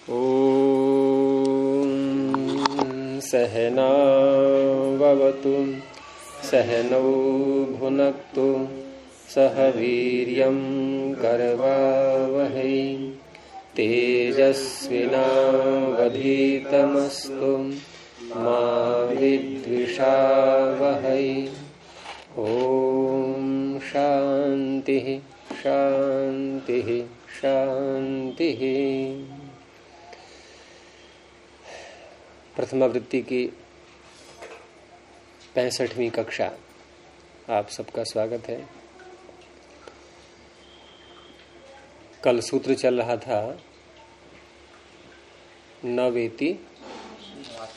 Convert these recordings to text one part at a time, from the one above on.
ॐ सहनाववतु सहनौ भुनक्तु सह वीर्यं करवावहै तेजस्विनावधीतमस्तु मा विद्विषावहै। ॐ शान्तिः शान्तिः शान्तिः। प्रथमावृत्ति की 65वीं कक्षा आप सबका स्वागत है। कल सूत्र चल रहा था न वेति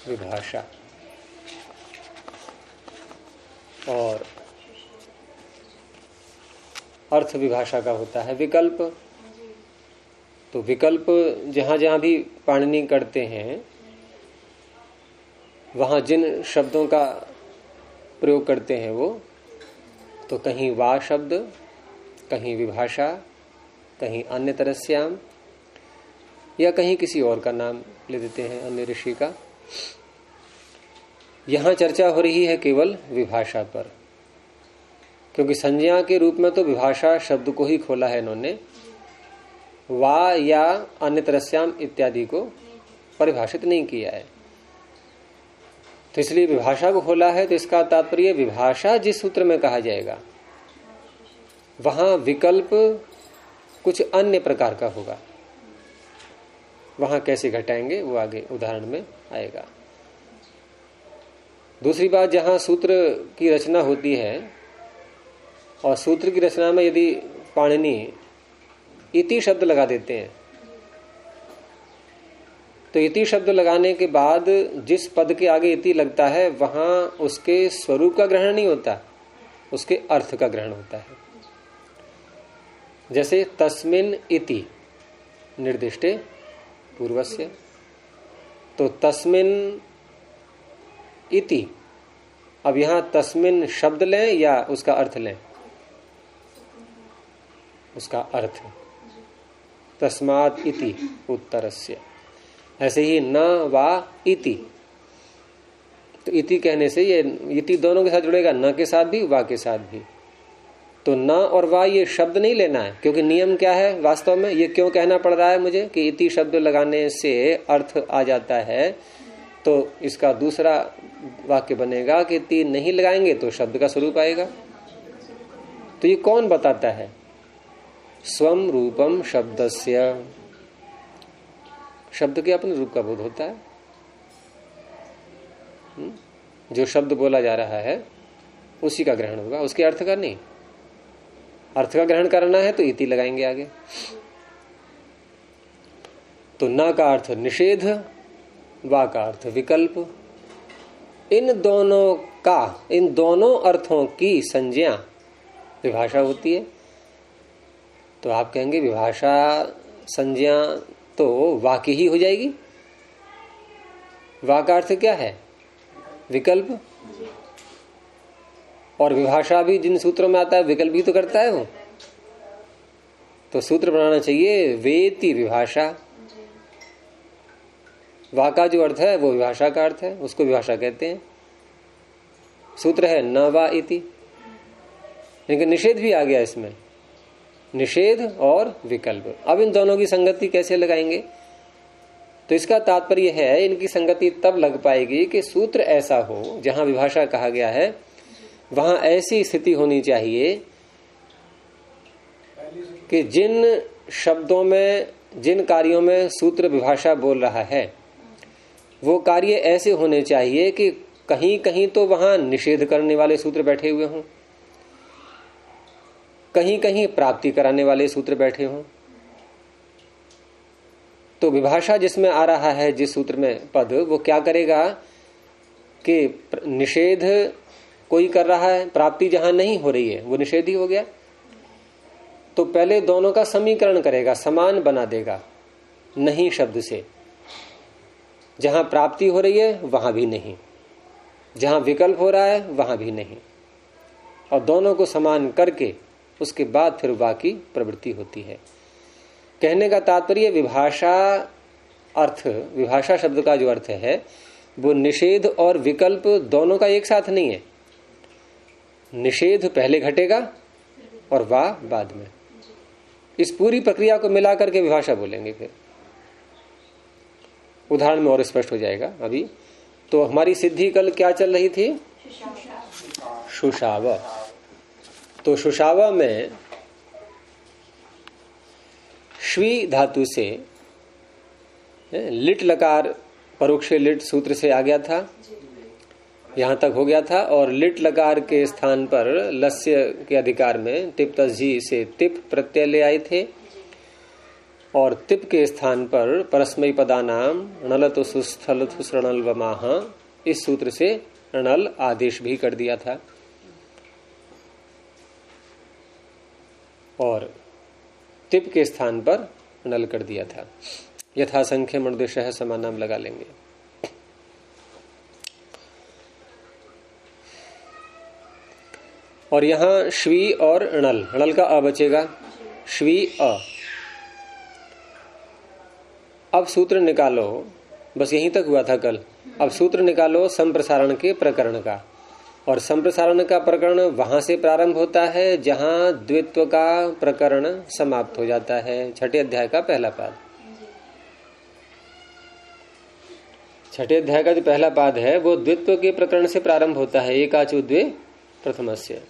विभाषा, और अर्थ विभाषा का होता है विकल्प। तो विकल्प जहां जहां भी पाणिनि करते हैं वहां जिन शब्दों का प्रयोग करते हैं वो तो कहीं वा शब्द, कहीं विभाषा, कहीं अन्य तरस्याम, या कहीं किसी और का नाम ले देते हैं अन्य ऋषि का। यहां चर्चा हो रही है केवल विभाषा पर, क्योंकि संज्ञा के रूप में तो विभाषा शब्द को ही खोला है इन्होंने, वा या अन्य तरस्याम इत्यादि को परिभाषित नहीं किया है। तो इसलिए विभाषा को खोला है। तो इसका तात्पर्य विभाषा जिस सूत्र में कहा जाएगा वहां विकल्प कुछ अन्य प्रकार का होगा। वहां कैसे घटाएंगे वो आगे उदाहरण में आएगा। दूसरी बात, जहां सूत्र की रचना होती है और सूत्र की रचना में यदि पाणिनि इति शब्द लगा देते हैं तो इति शब्द लगाने के बाद जिस पद के आगे इति लगता है वहां उसके स्वरूप का ग्रहण नहीं होता, उसके अर्थ का ग्रहण होता है। जैसे तस्मिन इति निर्दिष्टे पूर्वस्य, तो तस्मिन इति, अब यहां तस्मिन शब्द लें या उसका अर्थ लें? उसका अर्थ। तस्मात् इति उत्तरस्य। ऐसे ही न वा इति, तो इति कहने से ये इति दोनों के साथ जुड़ेगा, न के साथ भी वा के साथ भी। तो न और वा ये शब्द नहीं लेना है, क्योंकि नियम क्या है वास्तव में, ये क्यों कहना पड़ रहा है मुझे कि इति शब्द लगाने से अर्थ आ जाता है। तो इसका दूसरा वाक्य बनेगा कि इति नहीं लगाएंगे तो शब्द का स्वरूप आएगा। तो ये कौन बताता है? स्वम रूपम शब्दस्य, शब्द के अपने रूप का बोध होता है। जो शब्द बोला जा रहा है उसी का ग्रहण होगा, उसके अर्थ का नहीं। अर्थ का ग्रहण करना है तो इति लगाएंगे आगे। तो न का अर्थ निषेध, वा का अर्थ विकल्प। इन दोनों अर्थों की संज्ञा विभाषा होती है। तो आप कहेंगे विभाषा संज्ञा तो वा की ही हो जाएगी। वा का अर्थ क्या है? विकल्प। और विभाषा भी जिन सूत्रों में आता है विकल्प भी तो करता है वो। तो सूत्र बनाना चाहिए वेति विभाषा। वा का जो अर्थ है वो विभाषा का अर्थ है, उसको विभाषा कहते हैं। सूत्र है न वा इति, लेकिन निषेध भी आ गया इसमें, निषेध और विकल्प। अब इन दोनों की संगति कैसे लगाएंगे? तो इसका तात्पर्य है इनकी संगति तब लग पाएगी कि सूत्र ऐसा हो, जहां विभाषा कहा गया है वहां ऐसी स्थिति होनी चाहिए कि जिन शब्दों में, जिन कार्यों में सूत्र विभाषा बोल रहा है वो कार्य ऐसे होने चाहिए कि कहीं कहीं तो वहां निषेध करने वाले सूत्र बैठे हुए हों, कहीं कहीं प्राप्ति कराने वाले सूत्र बैठे हों। तो विभाषा जिसमें आ रहा है, जिस सूत्र में पद, वो क्या करेगा कि निषेध कोई कर रहा है, प्राप्ति जहां नहीं हो रही है वो निषेध ही हो गया। तो पहले दोनों का समीकरण करेगा, समान बना देगा नहीं शब्द से। जहां प्राप्ति हो रही है वहां भी नहीं, जहां विकल्प हो रहा है वहां भी नहीं, और दोनों को समान करके उसके बाद फिर बाकी प्रवृत्ति होती है। कहने का तात्पर्य विभाषा अर्थ, विभाषा शब्द का जो अर्थ है वो निषेध और विकल्प दोनों का एक साथ नहीं है। निषेध पहले घटेगा और वाह बाद में। इस पूरी प्रक्रिया को मिला करके विभाषा बोलेंगे। फिर उदाहरण में और स्पष्ट हो जाएगा। अभी तो हमारी सिद्धि कल क्या चल रही थी? शुशाव। तो शुशाव में श्वी धातु से लिट लकार परोक्षे लिट सूत्र से आ गया था, यहां तक हो गया था। और लिट लकार के स्थान पर लस्य के अधिकार में टिप तस्जी से तिप प्रत्यय ले आए थे। और तिप के स्थान पर परस्मई पदानाम णलतु सुस्थलतु सृणल वमाह, इस सूत्र से णल आदेश भी कर दिया था। और तिप के स्थान पर नल कर दिया था। यथासंख्य मणुदेशः समानाम लगा लेंगे। और यहां श्वी और णल, णल का अ बचेगा, श्वी अ। अब सूत्र निकालो, बस यहीं तक हुआ था कल। अब सूत्र निकालो संप्रसारण के प्रकरण का। और संप्रसारण का प्रकरण वहां से प्रारंभ होता है जहां द्वित्व का प्रकरण समाप्त हो जाता है। छठे अध्याय का पहला पाद। छठे अध्याय का जो पहला पाद है वो द्वित्व के प्रकरण से प्रारंभ होता है, एकाचो द्वे प्रथमस्य।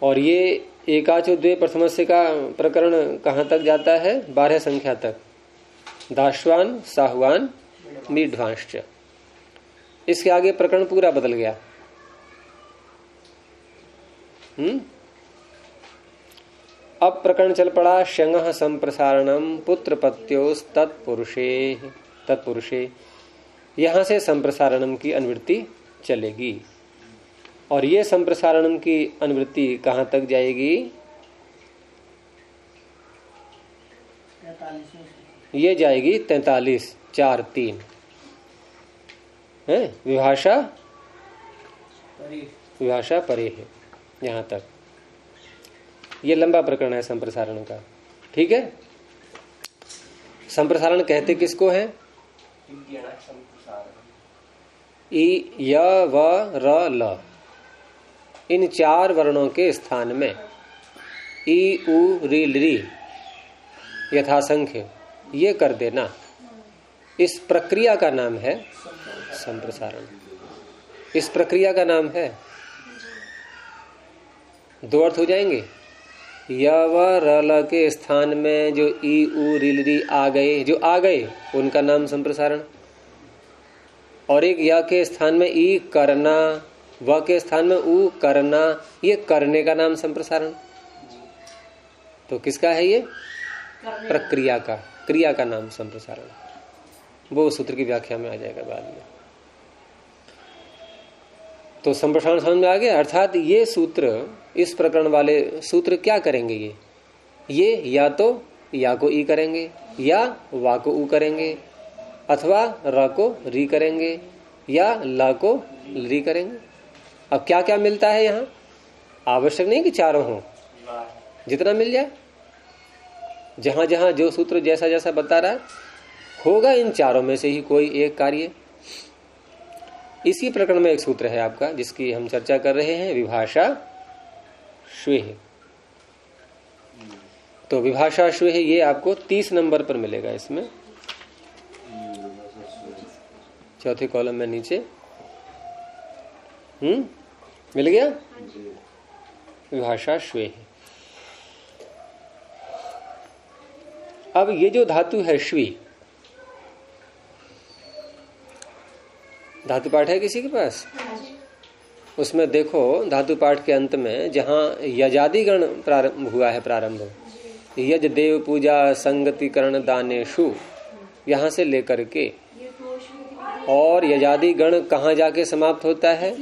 और ये एकाचो द्वे प्रथमस्य का प्रकरण कहां तक जाता है? 12 संख्या तक। दाश्वान साहुवान मीढ्वांश्च। इसके आगे प्रकरण पूरा बदल गया। अब प्रकरण चल पड़ा शंगः संप्रसारणम पुत्रपत्योस् तत्पुरुषे। यहां से संप्रसारणम की अनुवृत्ति चलेगी। और ये संप्रसारणम की अनुवृत्ति कहां तक जाएगी? ये जाएगी 43 4 3 है। विभाषा परे है यहां तक। ये लंबा प्रकरण है संप्रसारण का। ठीक है। संप्रसारण कहते किसको है? ई य व र ल, इन 4 वर्णों के स्थान में ई उ री ली यथासंख्य ये कर देना, इस प्रक्रिया का नाम है संप्रसारण। इस प्रक्रिया का नाम है, 2 अर्थ हो जाएंगे। य व र ल के स्थान में जो ई उ री ली आ गए उनका नाम संप्रसारण। और एक य के स्थान में ई करना, व के स्थान में उ करना, ये करने का नाम संप्रसारण। तो किसका है ये? प्रक्रिया का, क्रिया का नाम संप्रसारण। वो सूत्र की व्याख्या में आ जाएगा बाद में। तो संप्रसारण समझ में आ गया। अर्थात ये सूत्र, इस प्रकरण वाले सूत्र क्या करेंगे? ये या तो या को ई करेंगे, या वा को उ करेंगे, अथवा र को री करेंगे, या ला को ली करेंगे। अब क्या क्या मिलता है यहाँ? आवश्यक नहीं कि चारों हों, जितना मिल जाए। जहां जहां जो सूत्र जैसा जैसा बता रहा है होगा इन चारों में से ही कोई एक कार्य। इसी प्रकरण में एक सूत्र है आपका जिसकी हम चर्चा कर रहे हैं, विभाषा श्वेह। तो विभाषा श्वेह ये आपको 30 नंबर पर मिलेगा। इसमें चौथे कॉलम में नीचे मिल गया, विभाषा श्वेह। अब ये जो धातु है श्वी, धातु पाठ है किसी के पास? उसमें देखो धातु पाठ के अंत में जहां यजादि गण प्रारंभ हुआ है, प्रारंभ यज देव पूजा संगतिकरण दानेशु, यहां से लेकर के और यजादि गण कहां जाके समाप्त होता है?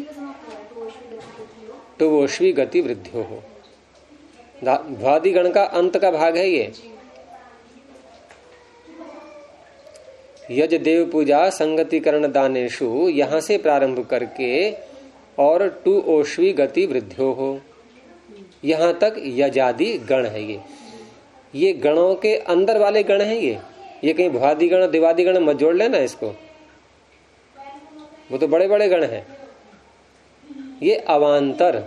तो वो श्वी गति वृद्धियो हो। भ्वादि गण का अंत का भाग है ये। यज देव पूजा संगतिकरण दानेशु, यहां से प्रारंभ करके और टू ओश्वी गति वृद्धियो हो, यहां तक यजादि गण है। ये गणों के अंदर वाले गण हैं। ये कहीं भुआदिगण दिवादिगण मत जोड़ लेना इसको, वो तो बड़े बड़े गण हैं। ये अवांतर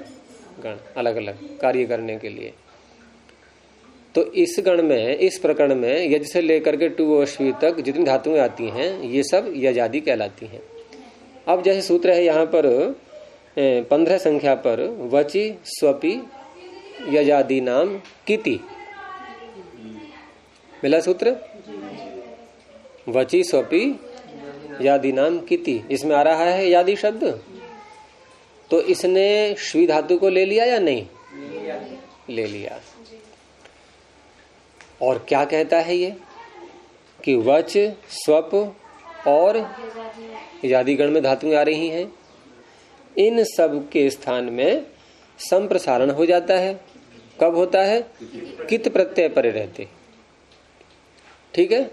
गण अलग अलग कार्य करने के लिए। तो इस गण में, इस प्रकरण में यज से लेकर के टू अश्वी तक जितनी धातुएं आती हैं ये सब यजादि कहलाती हैं। अब जैसे सूत्र है यहाँ पर 15 संख्या पर, वचि स्वपि यजादि नाम किति, मिला सूत्र, वचि स्वपि यादि नाम किति, इसमें आ रहा है यादि शब्द। तो इसने श्वी धातु को ले लिया या नहीं? ले लिया। और क्या कहता है ये कि वच स्वप और यादिगण में धातुएं आ रही हैं, इन सब के स्थान में संप्रसारण हो जाता है। कब होता है? कित प्रत्यय परे रहते। ठीक है,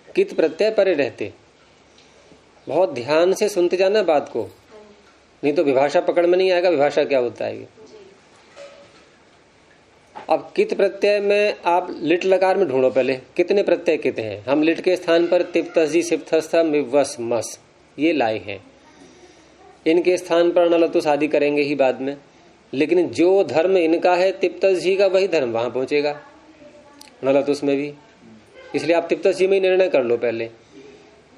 कित प्रत्यय परे रहते। बहुत ध्यान से सुनते जाना बात को, नहीं तो विभाषा पकड़ में नहीं आएगा। विभाषा क्या होता है? अब कित प्रत्यय में आप लिट लकार में ढूंढो पहले, कितने प्रत्यय कित हैं। हम लिट के स्थान पर तिप्तजी सिप्तस्थ मिवस मस ये लाए हैं, इनके स्थान पर नलतुस आदि करेंगे ही बाद में। लेकिन जो धर्म इनका है तिप्तस जी का, वही धर्म वहां पहुंचेगा नलतुस में भी। इसलिए आप तिप्तस जी में ही निर्णय कर लो पहले,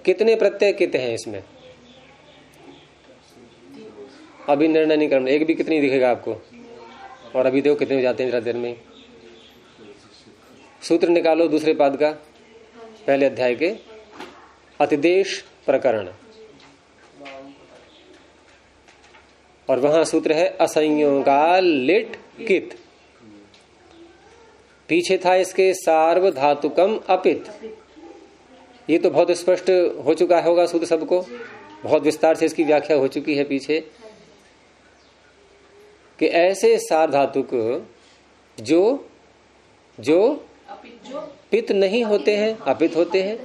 कितने प्रत्यय कित हैं इसमें। अभी निर्णय नहीं करना, एक भी कितनी दिखेगा आपको, और अभी देखो कितने हो जाते हैं जरा देर में। सूत्र निकालो दूसरे पाद का, पहले अध्याय के अतिदेश प्रकरण, और वहां सूत्र है असंयोगा लिट कित। पीछे था इसके सार्वधातुकम अपित। ये तो बहुत स्पष्ट हो चुका होगा सूत्र सबको, बहुत विस्तार से इसकी व्याख्या हो चुकी है पीछे, कि ऐसे सार्वधातुक जो जो पित नहीं होते हैं, अपित होते हैं,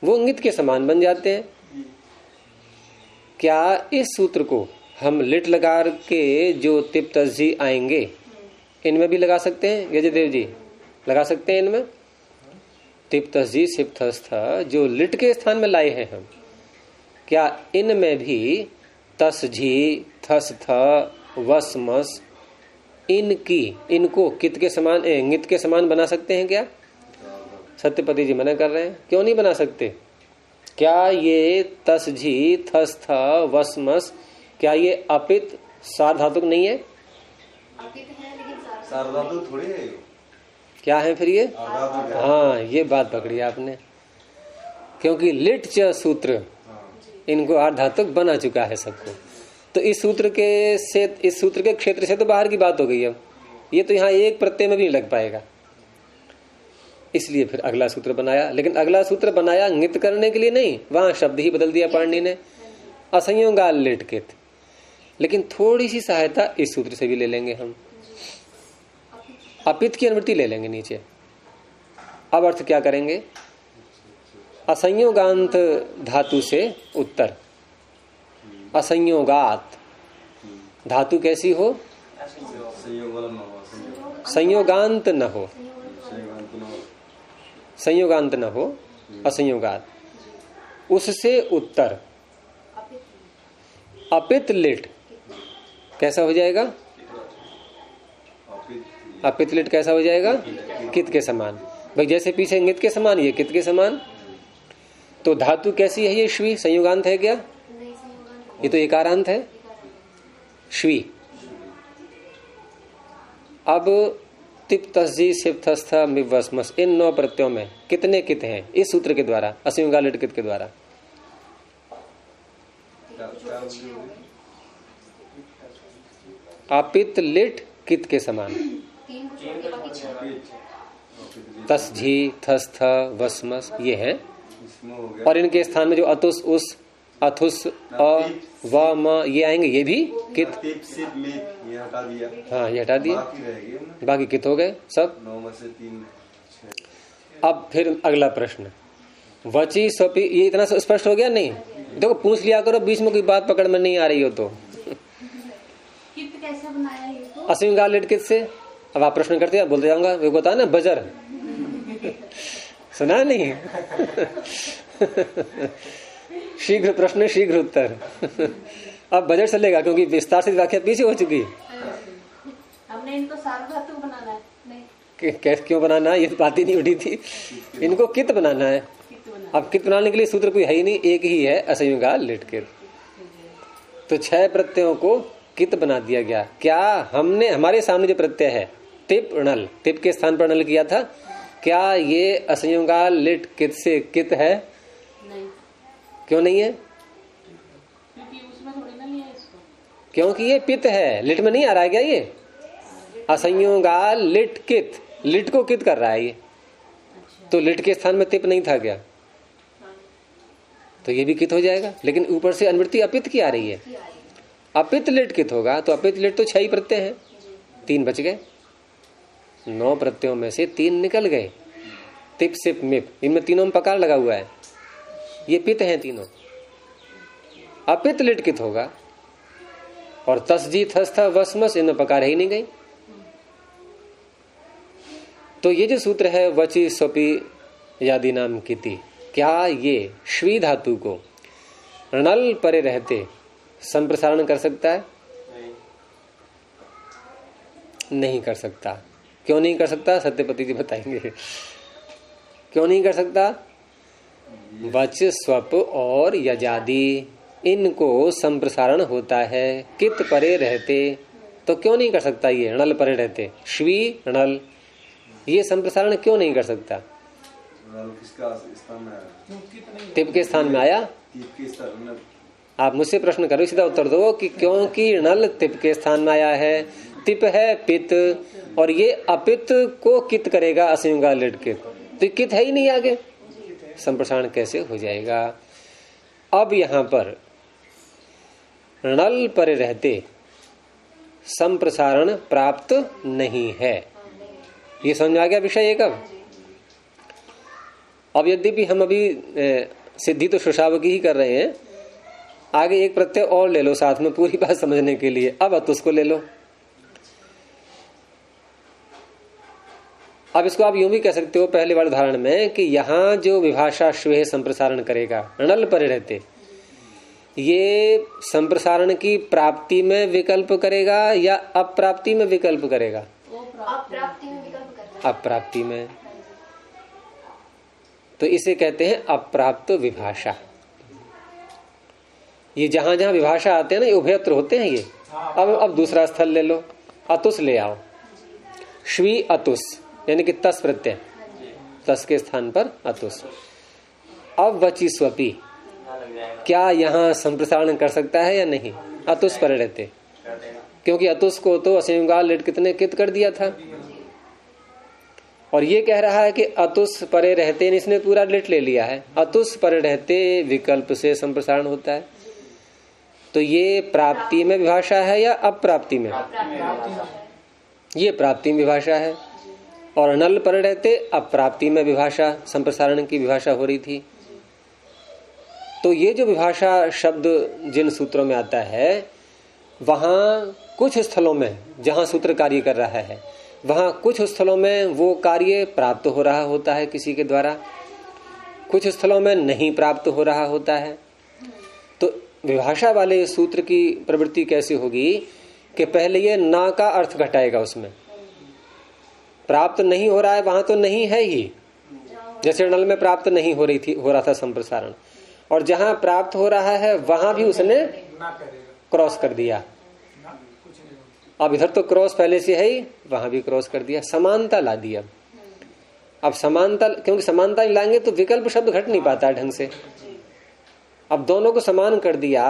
वो इंगित के समान बन जाते हैं। क्या इस सूत्र को हम लिट लगा के जो तिप्तजी आएंगे इनमें भी लगा सकते हैं? यजदेव जी लगा सकते हैं इनमें? तिप्तजी सिप्तस्थ जो लिट के स्थान में लाए हैं हम, क्या इनमें भी तस झी थस थ वस मस इनको कित के समान इंगित के समान बना सकते हैं क्या? सत्यपति जी मना कर रहे हैं, क्यों नहीं बना सकते? क्या ये तस झी थस थ वस मस, क्या ये अपित सार्वधातुक नहीं है? सार्वधातुक थोड़ी है। क्या है फिर ये? हाँ, ये बात पकड़ी आपने, क्योंकि लिट च सूत्र इनको आर्धातुक बना चुका है सबको। तो इस सूत्र के क्षेत्र से तो बाहर की बात हो गई। अब ये तो यहाँ एक प्रत्यय में भी नहीं लग पाएगा, इसलिए फिर अगला सूत्र बनाया। लेकिन अगला सूत्र बनाया इंगित करने के लिए नहीं, वहां शब्द ही बदल दिया पाणिनि ने, असंयोगा लिट कित। लेकिन थोड़ी सी सहायता इस सूत्र से भी ले लेंगे हम, अपित की अनुवृत्ति ले लेंगे नीचे। अब अर्थ क्या करेंगे? असंयोगांत धातु से उत्तर, असंयोगात धातु कैसी हो? संयोगांत न हो, संयोगांत न हो, असंयोगात, उससे उत्तर अपित लिट कैसा हो जाएगा? अपित लिट कैसा हो जाएगा? कित के समान। भाई जैसे पीछे इंगित के समान, ये कित के समान। तो धातु कैसी है ये? श्वी संयुगांत है क्या? ये तो एकारांत है श्वी। अब तिप्तजी सिप्तस्थ मिवस्मस इन 9 प्रत्ययों में कितने कित हैं इस सूत्र के द्वारा, असंयुगा लिट कित के द्वारा? अपित लिट कित के समान, तस झी थस थ वसमस ये है। और इनके स्थान में जो अतुस उस अथुस अ व म ये आएंगे, ये भी कित। ये हटा दिया। हाँ, ये हटा दिया, बाकी कित हो गए सब। 9 में से 3। अब फिर अगला प्रश्न, वची स्वपि, ये इतना स्पष्ट हो गया? नहीं, देखो पूछ लिया करो, बीच में कोई बात पकड़ में नहीं आ रही हो तो। कित कैसा बनाया ये तो? असंयुगा लिट कित से। अब आप प्रश्न करते हैं, बोलते जाऊंगा, वो बता ना बजर सुना नहीं? शीघ्र प्रश्न शीघ्र उत्तर। अब बजट चलेगा क्योंकि विस्तार से व्याख्या पीछे हो चुकी। हमने इनको सार्वधातुक बनाना है। नहीं, क्यों बनाना है? ये तो बात ही नहीं उठी थी। इनको कित बनाना है। अब कित बनाने के लिए सूत्र कोई है ही नहीं, एक ही है, असंयुगा लिट कित। तो 6 प्रत्ययों को कित बना दिया गया। क्या हमने हमारे सामने जो प्रत्यय है तिप णल, तिप के स्थान पर णल किया था, क्या ये असंयुगा लिट कित से कित है? नहीं। क्यों नहीं है? क्योंकि उसमें थोड़ी ना लिया इसको। क्योंकि ये पित है, लिट में नहीं आ रहा है क्या? ये असंयुगा लिट कित, लिट को कित कर रहा है ये। तो लिट के स्थान में तिप नहीं था क्या? तो ये भी कित हो जाएगा। लेकिन ऊपर से अनुवृत्ति अपित की आ रही है, अपित लिट कित होगा। तो अपित लिट तो 6 ही प्रत्यय हैं, 3 बच गए। 9 प्रत्ययों में से 3 निकल गए। तिप सिप मिप, इनमें तीनों में पकार लगा हुआ है, ये पित हैं तीनों। अपित लिट कित होगा। और तसजी थस्थ वसमस, इनमें पकार ही नहीं गई। तो ये जो सूत्र है वची स्वपी यादि नाम किति, क्या ये श्वी धातु को णल परे रहते संप्रसारण कर सकता है? नहीं कर सकता। क्यों नहीं कर सकता? सत्यपति जी बताएंगे क्यों नहीं कर सकता। वच स्वप और यजादि इनको संप्रसारण होता है कित परे रहते, तो क्यों नहीं कर सकता ये णल परे रहते? श्वी णल, ये संप्रसारण क्यों नहीं कर सकता? किसका स्थान में आया? तिप के स्थान में आया। तिप के स्थान में। आप मुझसे प्रश्न करो, सीधा उत्तर दो कि क्योंकि णल तिप के स्थान में आया है। तिप है पित और ये अपित को कित करेगा असंयुगा लिट कित, तो कित है ही नहीं आगे, संप्रसारण कैसे हो जाएगा? अब यहां पर णल पर रहते संप्रसारण प्राप्त नहीं है। ये समझ आ गया विषय एक। अब यद्यपि हम अभी सिद्धि तो सुशावकी ही कर रहे हैं, आगे एक प्रत्यय और ले लो साथ में पूरी बात समझने के लिए। अब उसको ले लो। अब इसको आप यूं भी कह सकते हो पहले वाले उदाहरण में कि यहां जो विभाषा श्वेह संप्रसारण करेगा णल परे रहते, ये संप्रसारण की प्राप्ति में विकल्प करेगा या अप्राप्ति में विकल्प करेगा? अप्राप्ति में विकल्प करता है। अप्राप्ति में। तो इसे कहते हैं अप्राप्त विभाषा। ये जहां जहां विभाषा आते हैं ना, ये उभयत्र होते हैं ये। अब दूसरा स्थल ले लो, अतुस ले आओ। श्वी अतुस यानी कि तस प्रत्यय, तस के स्थान पर अतुस। अब वची स्वपी, क्या यहां संप्रसारण कर सकता है या नहीं? अतुस पर रहते, क्योंकि अतुस को तो असंयुगा लिट कितने कित कर दिया था। और ये कह रहा है कि अतुस परे रहते, इसने पूरा लिट ले लिया है। अतुस परे रहते विकल्प से संप्रसारण होता है। तो ये प्राप्ति में विभाषा है या अप्राप्ति में? ये प्राप्ति में विभाषा है। और णल पर रहते अप्राप्ति में विभाषा, संप्रसारण की विभाषा हो रही थी। तो ये जो विभाषा शब्द जिन सूत्रों में आता है, वहां कुछ स्थलों में जहां सूत्र कार्य कर रहा है, वहां कुछ स्थलों में वो कार्य प्राप्त हो रहा होता है किसी के द्वारा, कुछ स्थलों में नहीं प्राप्त हो रहा होता है। तो विभाषा वाले सूत्र की प्रवृत्ति कैसे होगी कि पहले ये ना का अर्थ घटाएगा, उसमें प्राप्त नहीं हो रहा है वहां तो नहीं है ही, जैसे णल में प्राप्त नहीं हो रहा था संप्रसारण, और जहां प्राप्त हो रहा है वहां भी उसने क्रॉस कर दिया। अब इधर तो क्रॉस पहले से है ही, वहां भी क्रॉस कर दिया, समानता ला दी। अब समानता, क्योंकि समानता लाएंगे तो विकल्प शब्द घट नहीं पाता ढंग से। अब दोनों को समान कर दिया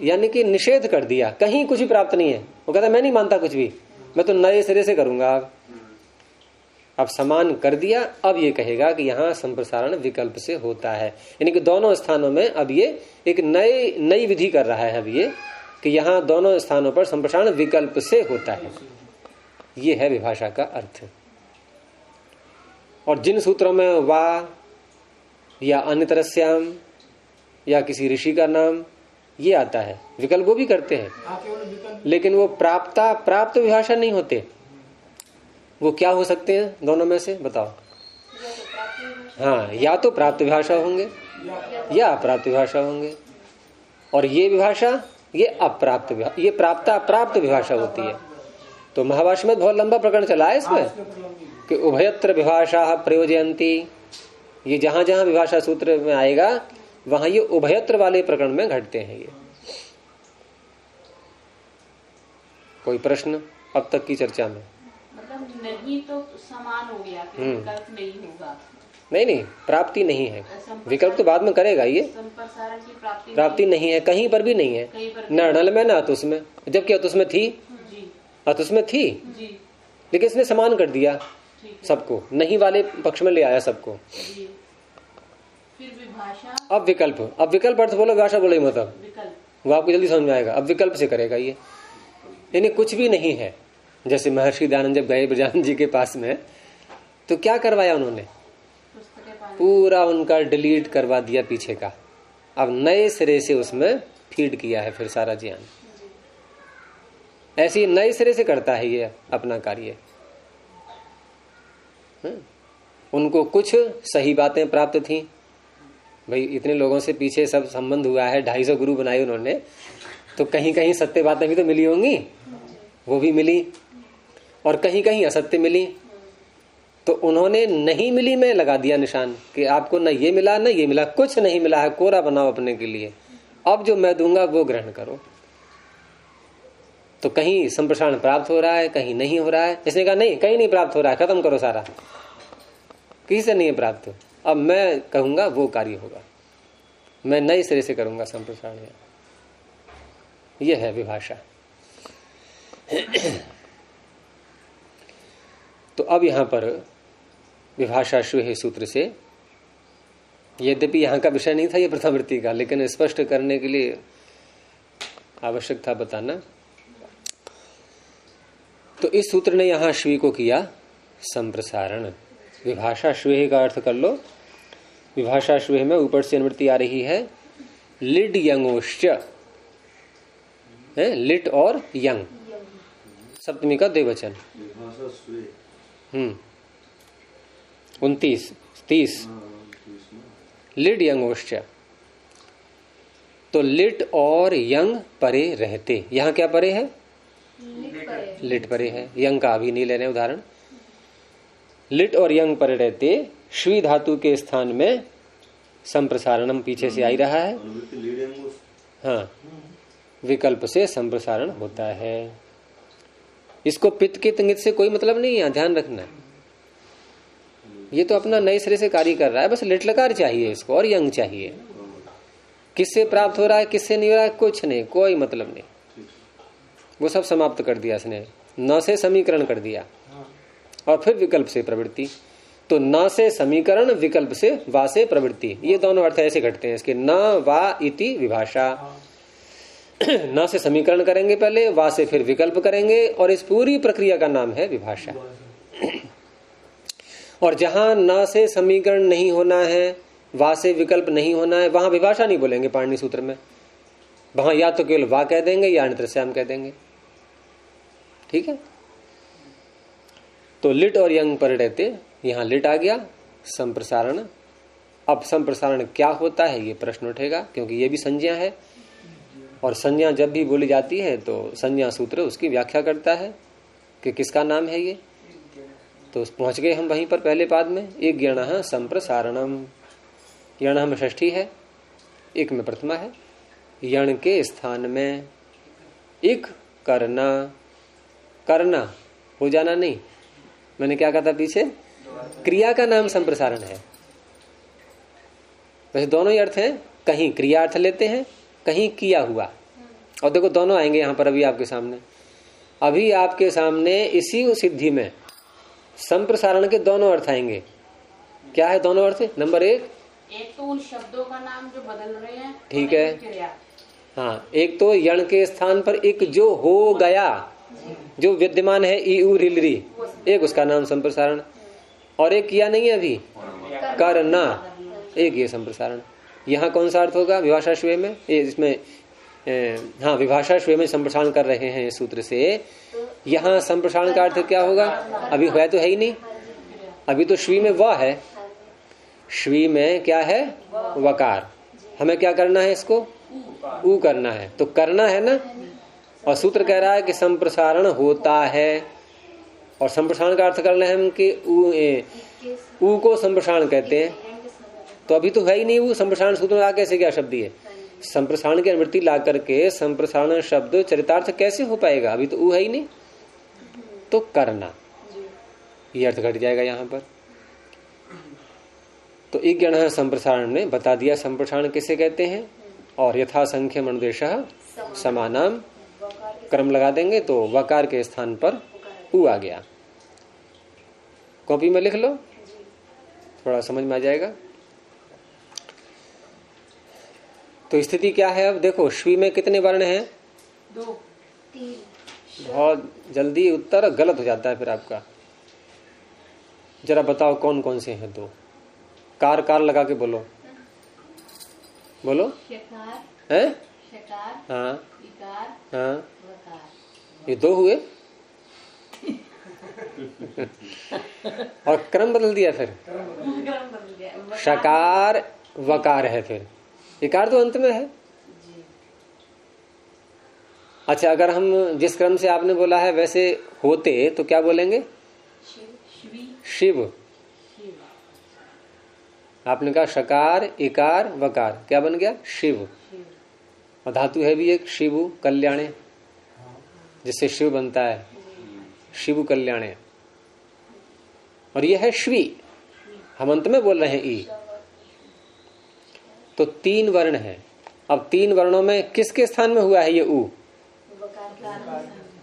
यानी कि निषेध कर दिया, कहीं कुछ भी प्राप्त नहीं है। वो कहता मैं नहीं मानता कुछ भी, मैं तो नए सिरे से करूंगा। अब समान कर दिया, अब ये कहेगा कि यहाँ संप्रसारण विकल्प से होता है, यानी कि दोनों स्थानों में अब ये एक नई विधि कर रहा है अब ये कि यहाँ दोनों स्थानों पर संप्रसारण विकल्प से होता है। ये है विभाषा का अर्थ। और जिन सूत्रों में वा या अन्य तरस्याम या किसी ऋषि का नाम ये आता है, विकल्प वो भी करते हैं, लेकिन वो प्राप्त विभाषा नहीं होते। वो क्या हो सकते हैं दोनों में से बताओ? हाँ, या तो प्राप्त विभाषा होंगे या अप्राप्त विभाषा होंगे। और ये विभाषा, ये अप्राप्त, ये प्राप्त अप्राप्त विभाषा होती है। तो महाभाष्य में बहुत लंबा प्रकरण चला है इसमें कि उभयत्र विभाषा प्रयोजयंती। ये जहां जहां विभाषा सूत्र में आएगा वहां ये उभयत्र वाले प्रकरण में घटते हैं। ये कोई प्रश्न अब तक की चर्चा में? मतलब नहीं तो समान हो गया, विकल्प नहीं होगा। नहीं, प्राप्ति नहीं है, विकल्प तो बाद में करेगा। ये संप्रसारण की प्राप्ति नहीं है, कहीं पर भी नहीं है, न नल में न अतुस में। जबकि अतुस में थी, अतुस में थी, लेकिन इसने समान कर दिया सबको, नहीं वाले पक्ष में ले आया सबको। फिर विभाषा, अब विकल्प अर्थ बोलो, विभाषा बोलो, मतलब वो आपको जल्दी समझ में आएगा। अब विकल्प से करेगा ये, यानी कुछ भी नहीं है। जैसे महर्षि दयानंद जब गए ब्रजानंद जी के पास में, तो क्या करवाया उन्होंने? पूरा उनका डिलीट करवा दिया पीछे का, अब नए सिरे से उसमें फीड किया है फिर सारा ज्ञान। ऐसी नए सिरे से करता है ये अपना कार्य। उनको कुछ सही बातें प्राप्त थी, भाई इतने लोगों से पीछे सब संबंध हुआ है, 250 गुरु बनाए उन्होंने, तो कहीं कहीं सत्य बातें भी तो मिली होंगी, वो भी मिली, और कहीं कहीं असत्य मिली। तो उन्होंने नहीं मिली में लगा दिया निशान कि आपको न ये मिला न ये मिला, कुछ नहीं मिला है, कोरा बनाओ अपने के लिए, अब जो मैं दूंगा वो ग्रहण करो। तो कहीं संप्रसारण प्राप्त हो रहा है, कहीं नहीं हो रहा है। इसने कहा नहीं, कहीं नहीं प्राप्त हो रहा है, खत्म करो सारा, किसी से नहीं है प्राप्त। अब मैं कहूंगा वो कार्य होगा, मैं नए सिरे से करूंगा संप्रसारण। यह है विभाषा। तो अब यहां पर विभाषा श्वेह सूत्र से, यद्यपि यहां का विषय नहीं था ये प्रथावृत्ति का, लेकिन स्पष्ट करने के लिए आवश्यक था बताना। तो इस सूत्र ने यहां श्वी को किया संप्रसारण। विभाषा श्वेह का अर्थ कर लो। विभाषा श्वेह में ऊपर से अनुवृत्ति आ रही है लिड यंगोश्च, लिट और यंग, सप्तमी का द्विवचन। 29-30 लिड यंगोश्च। तो लिट और यंग परे रहते, यहां क्या परे है? लिट परे है, यंग का अभी नहीं ले रहे उदाहरण। लिट और यंग परे रहते, श्वी धातु के स्थान में संप्रसारणम पीछे से आई रहा है। हाँ, विकल्प से संप्रसारण होता है। इसको पित्त के तंगित से कोई मतलब नहीं है, ध्यान रखना। ये तो अपना नए सिरे से कार्य कर रहा है, बस लिट लकार चाहिए इसको और यंग चाहिए। किससे प्राप्त हो रहा है किससे नहीं हो रहा है कुछ नहीं, कोई मतलब नहीं, वो सब समाप्त कर दिया इसने। न से समीकरण कर दिया और फिर विकल्प से प्रवृत्ति। तो न से समीकरण, विकल्प से वा से प्रवृत्ति, ये दोनों अर्थ ऐसे घटते हैं इसके। न वा इति विभाषा, न से समीकरण करेंगे पहले, वा से फिर विकल्प करेंगे, और इस पूरी प्रक्रिया का नाम है विभाषा। और जहां न से समीकरण नहीं होना है, वा से विकल्प नहीं होना है, वहां विभाषा नहीं बोलेंगे पाणिनि सूत्र में। वहां या तो केवल वा कह देंगे या अन्यत्रस्याम कह देंगे। ठीक है। तो लिट और यंग पर रहते, यहां लिट आ गया, संप्रसारण। अब संप्रसारण क्या होता है ये प्रश्न उठेगा, क्योंकि ये भी संज्ञा है, और संज्ञा जब भी बोली जाती है तो संज्ञा सूत्र उसकी व्याख्या करता है कि किसका नाम है ये। तो पहुंच गए हम वहीं पर पहले पाद में। एक गणः संप्रसारणम, यण में षष्ठी है, एक में प्रथमा है। यण के स्थान में एक करना, करना हो जाना नहीं, मैंने क्या कहा था पीछे, क्रिया का नाम संप्रसारण है। वैसे दोनों ही अर्थ हैं, कहीं क्रिया अर्थ लेते हैं, कहीं किया हुआ। और देखो दोनों आएंगे यहां पर अभी आपके सामने। अभी आपके सामने इसी सिद्धि में संप्रसारण के दोनों अर्थ आएंगे। क्या है दोनों अर्थ? नंबर एक तो उन शब्दों का नाम जो बदल रहे हैं, ठीक है। हाँ, एक तो यण के स्थान पर एक जो हो गया, जो विद्यमान है ई उ रिल री, एक उसका नाम संप्रसारण, और एक किया नहीं है अभी, करना, एक ये संप्रसारण। यहाँ कौन सा अर्थ होगा विभाषा श्वेय में? इसमें हाँ, विभाषा श्वेय में संप्रसारण कर रहे हैं इस सूत्र से। यहाँ संप्रसारण का अर्थ क्या होगा? अभी है तो है ही नहीं, अभी तो श्वी में वह है। श्वी में क्या है? वकार। हमें क्या करना है? इसको ऊ करना है। तो करना है ना, और सूत्र कह रहा है कि संप्रसारण होता है, और संप्रसारण का अर्थ कर रहे हैं हम कि ऊ को संप्रसारण कहते हैं। तो अभी तो है ही नहीं वो संप्रसारण, सूत्र में आ कैसे क्या शब्द है? संप्रसारण की अनुवृत्ति ला करके संप्रसारण शब्द चरितार्थ कैसे हो पाएगा? अभी तो ऊ है ही नहीं। तो करना, ये अर्थ घट जाएगा यहाँ पर। तो एक गण संप्रसारण ने बता दिया संप्रसारण किसे कहते हैं, और यथा संख्य मनुदेशः समानाम क्रम लगा देंगे तो वकार के स्थान पर ऊ आ गया। कॉपी में लिख लो, थोड़ा समझ में आ जाएगा। तो स्थिति क्या है? अब देखो श्वी में कितने वर्ण हैं? 2 3 बहुत जल्दी उत्तर गलत हो जाता है फिर आपका। जरा बताओ कौन कौन से हैं? 2। कार कार लगा के बोलो, बोलो। शकार, हैं? शकार, हाँ विकार, हाँ, वकार। ये 2 हुए। और क्रम बदल दिया फिर। क्रम बदल गया। वकार। शकार वकार है, फिर इकार तो अंत में है। जी। अच्छा, अगर हम जिस क्रम से आपने बोला है वैसे होते तो क्या बोलेंगे? शिवी, शिव। शिव। आपने कहा शकार इकार वकार, क्या बन गया? शिव। शिव। और धातु है भी एक शिवु कल्याणे, जिससे शिव बनता है, शिवु कल्याणे। और यह है श्वी, हम अंत में बोल रहे हैं ई। तो 3 वर्ण है। अब 3 वर्णों में किसके स्थान में हुआ है ये ऊ?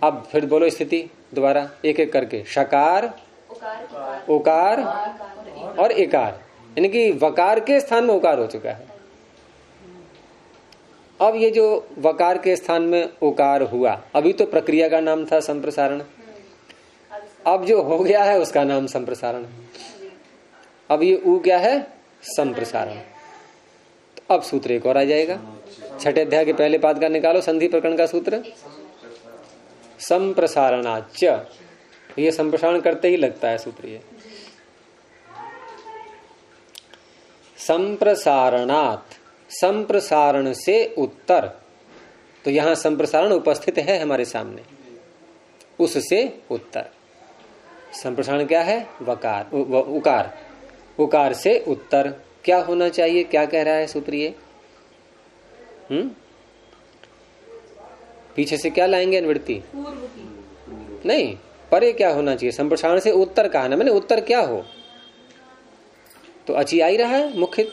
अब फिर बोलो स्थिति दोबारा एक एक करके। शकार, उकार और इकार, यानी कि वकार के स्थान में उकार हो चुका है। अब ये जो वकार के स्थान में उकार हुआ, अभी तो प्रक्रिया का नाम था संप्रसारण, अब जो हो गया है उसका नाम संप्रसारण। अब ये ऊ क्या है? संप्रसारण। तो अब सूत्र एक और आ जाएगा। 6ठे अध्याय के पहले पाद का निकालो, संधि प्रकरण का सूत्र। संप्रसारणाच, ये संप्रसारण करते ही लगता है सूत्र ये। संप्रसारणात्, संप्रसारण से उत्तर। तो यहां संप्रसारण उपस्थित है हमारे सामने, उससे उत्तर। संप्रसारण क्या है? वकार, उकार। उकार से उत्तर क्या होना चाहिए? क्या कह रहा है सूत्र ये? पीछे से क्या लाएंगे अनुवृत्ति? पूर्व की। नहीं, परे क्या होना चाहिए? संप्रसारण से उत्तर कहा ना मैंने, उत्तर क्या हो? तो अची आ ही रहा है मुख्य।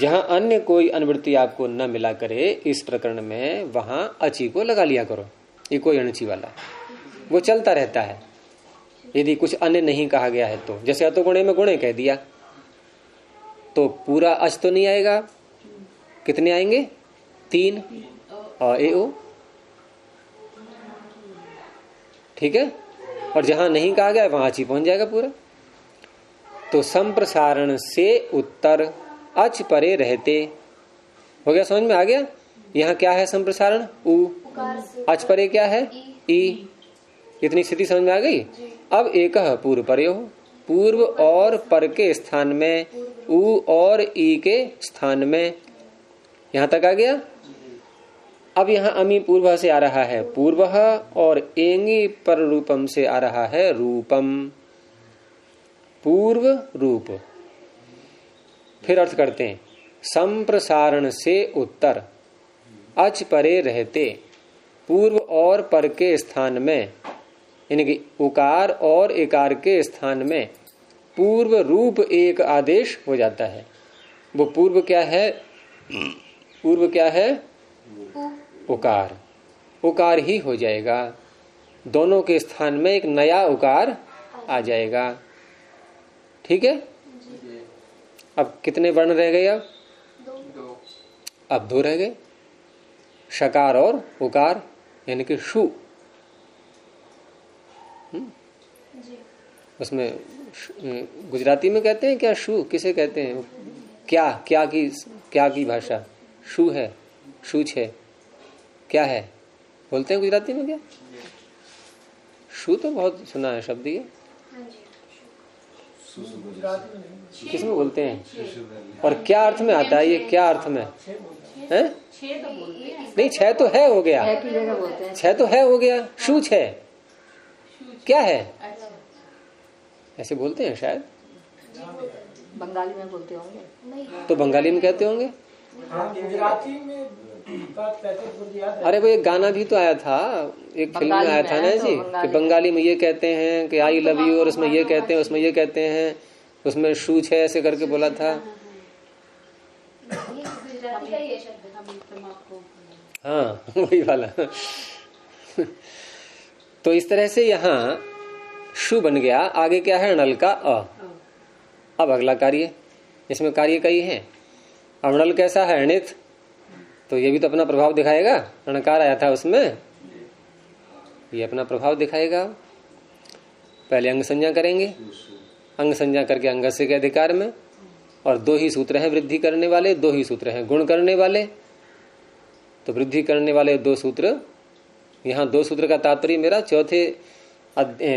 जहां अन्य कोई अनुवृत्ति आपको न मिला करे इस प्रकरण में, वहां अची को लगा लिया करो। ये कोई अणची वाला वो चलता रहता है। यदि कुछ अन्य नहीं कहा गया है तो, जैसे अतो गुणे में गुणे कह दिया तो पूरा अच तो नहीं आएगा। कितने आएंगे? 3 और ए ओ, ठीक है। और जहां नहीं कहा गया वहां अची पहुंच जाएगा पूरा। तो संप्रसारण से उत्तर अच परे रहते, हो गया, समझ में आ गया। यहाँ क्या है? संप्रसारण ऊ, अच परे क्या है? ई। इतनी स्थिति समझ में आ गई। अब एक पूर्व परे हो, पूर्व और पर के स्थान में, ऊ और ई के स्थान में, यहां तक आ गया। अब यहाँ अमी पूर्व से आ रहा है पूर्व, और एंगी पर रूपम से आ रहा है रूपम, पूर्व रूप। फिर अर्थ करते हैं, संप्रसारण से उत्तर अच परे रहते, पूर्व और पर के स्थान में, यानी कि उकार और इकार के स्थान में पूर्व रूप एक आदेश हो जाता है। वो पूर्व क्या है? पूर्व क्या है? उकार। उकार ही हो जाएगा। दोनों के स्थान में एक नया उकार आ जाएगा। ठीक है। अब कितने वर्ण रह गए? अब 2 रह गए, शकार और उकार, यानी कि शु। उसमें गुजराती में कहते हैं क्या? शु किसे कहते हैं? क्या की भाषा? शु है, शूच है, क्या है बोलते हैं गुजराती में? क्या शु तो बहुत सुना है शब्द ये। किसमें बोलते हैं? और क्या अर्थ में आता है ये? क्या अर्थ में है? छह तो बोलते हैं। नहीं, 6 तो है हो गया, 6 तो है हो गया। शू 6 क्या है? ऐसे बोलते हैं शायद, बंगाली में बोलते होंगे। तो बंगाली में कहते होंगे। गुजराती में अरे वो एक गाना भी तो आया था, एक फिल्म में आया था ना जी, कि बंगाली में ये कहते हैं कि आई लव यू, और उसमें ये कहते हैं, उसमें ये कहते हैं, उसमें शू 6 ऐसे करके बोला था। हाँ वही वाला। तो इस तरह से यहाँ शु बन गया। आगे क्या है? णल का अ। अब अगला कार्य, इसमें कार्य कई है। अब णल कैसा है? णित, तो ये भी तो अपना प्रभाव दिखाएगा। णकार आया था उसमें, ये अपना प्रभाव दिखाएगा। पहले अंग संज्ञा करेंगे, अंग संज्ञा करके अंगस्य के अधिकार में, और 2 ही सूत्र हैं वृद्धि करने वाले, 2 ही सूत्र हैं गुण करने वाले। तो वृद्धि करने वाले 2 सूत्र, यहाँ 2 सूत्र का तात्पर्य मेरा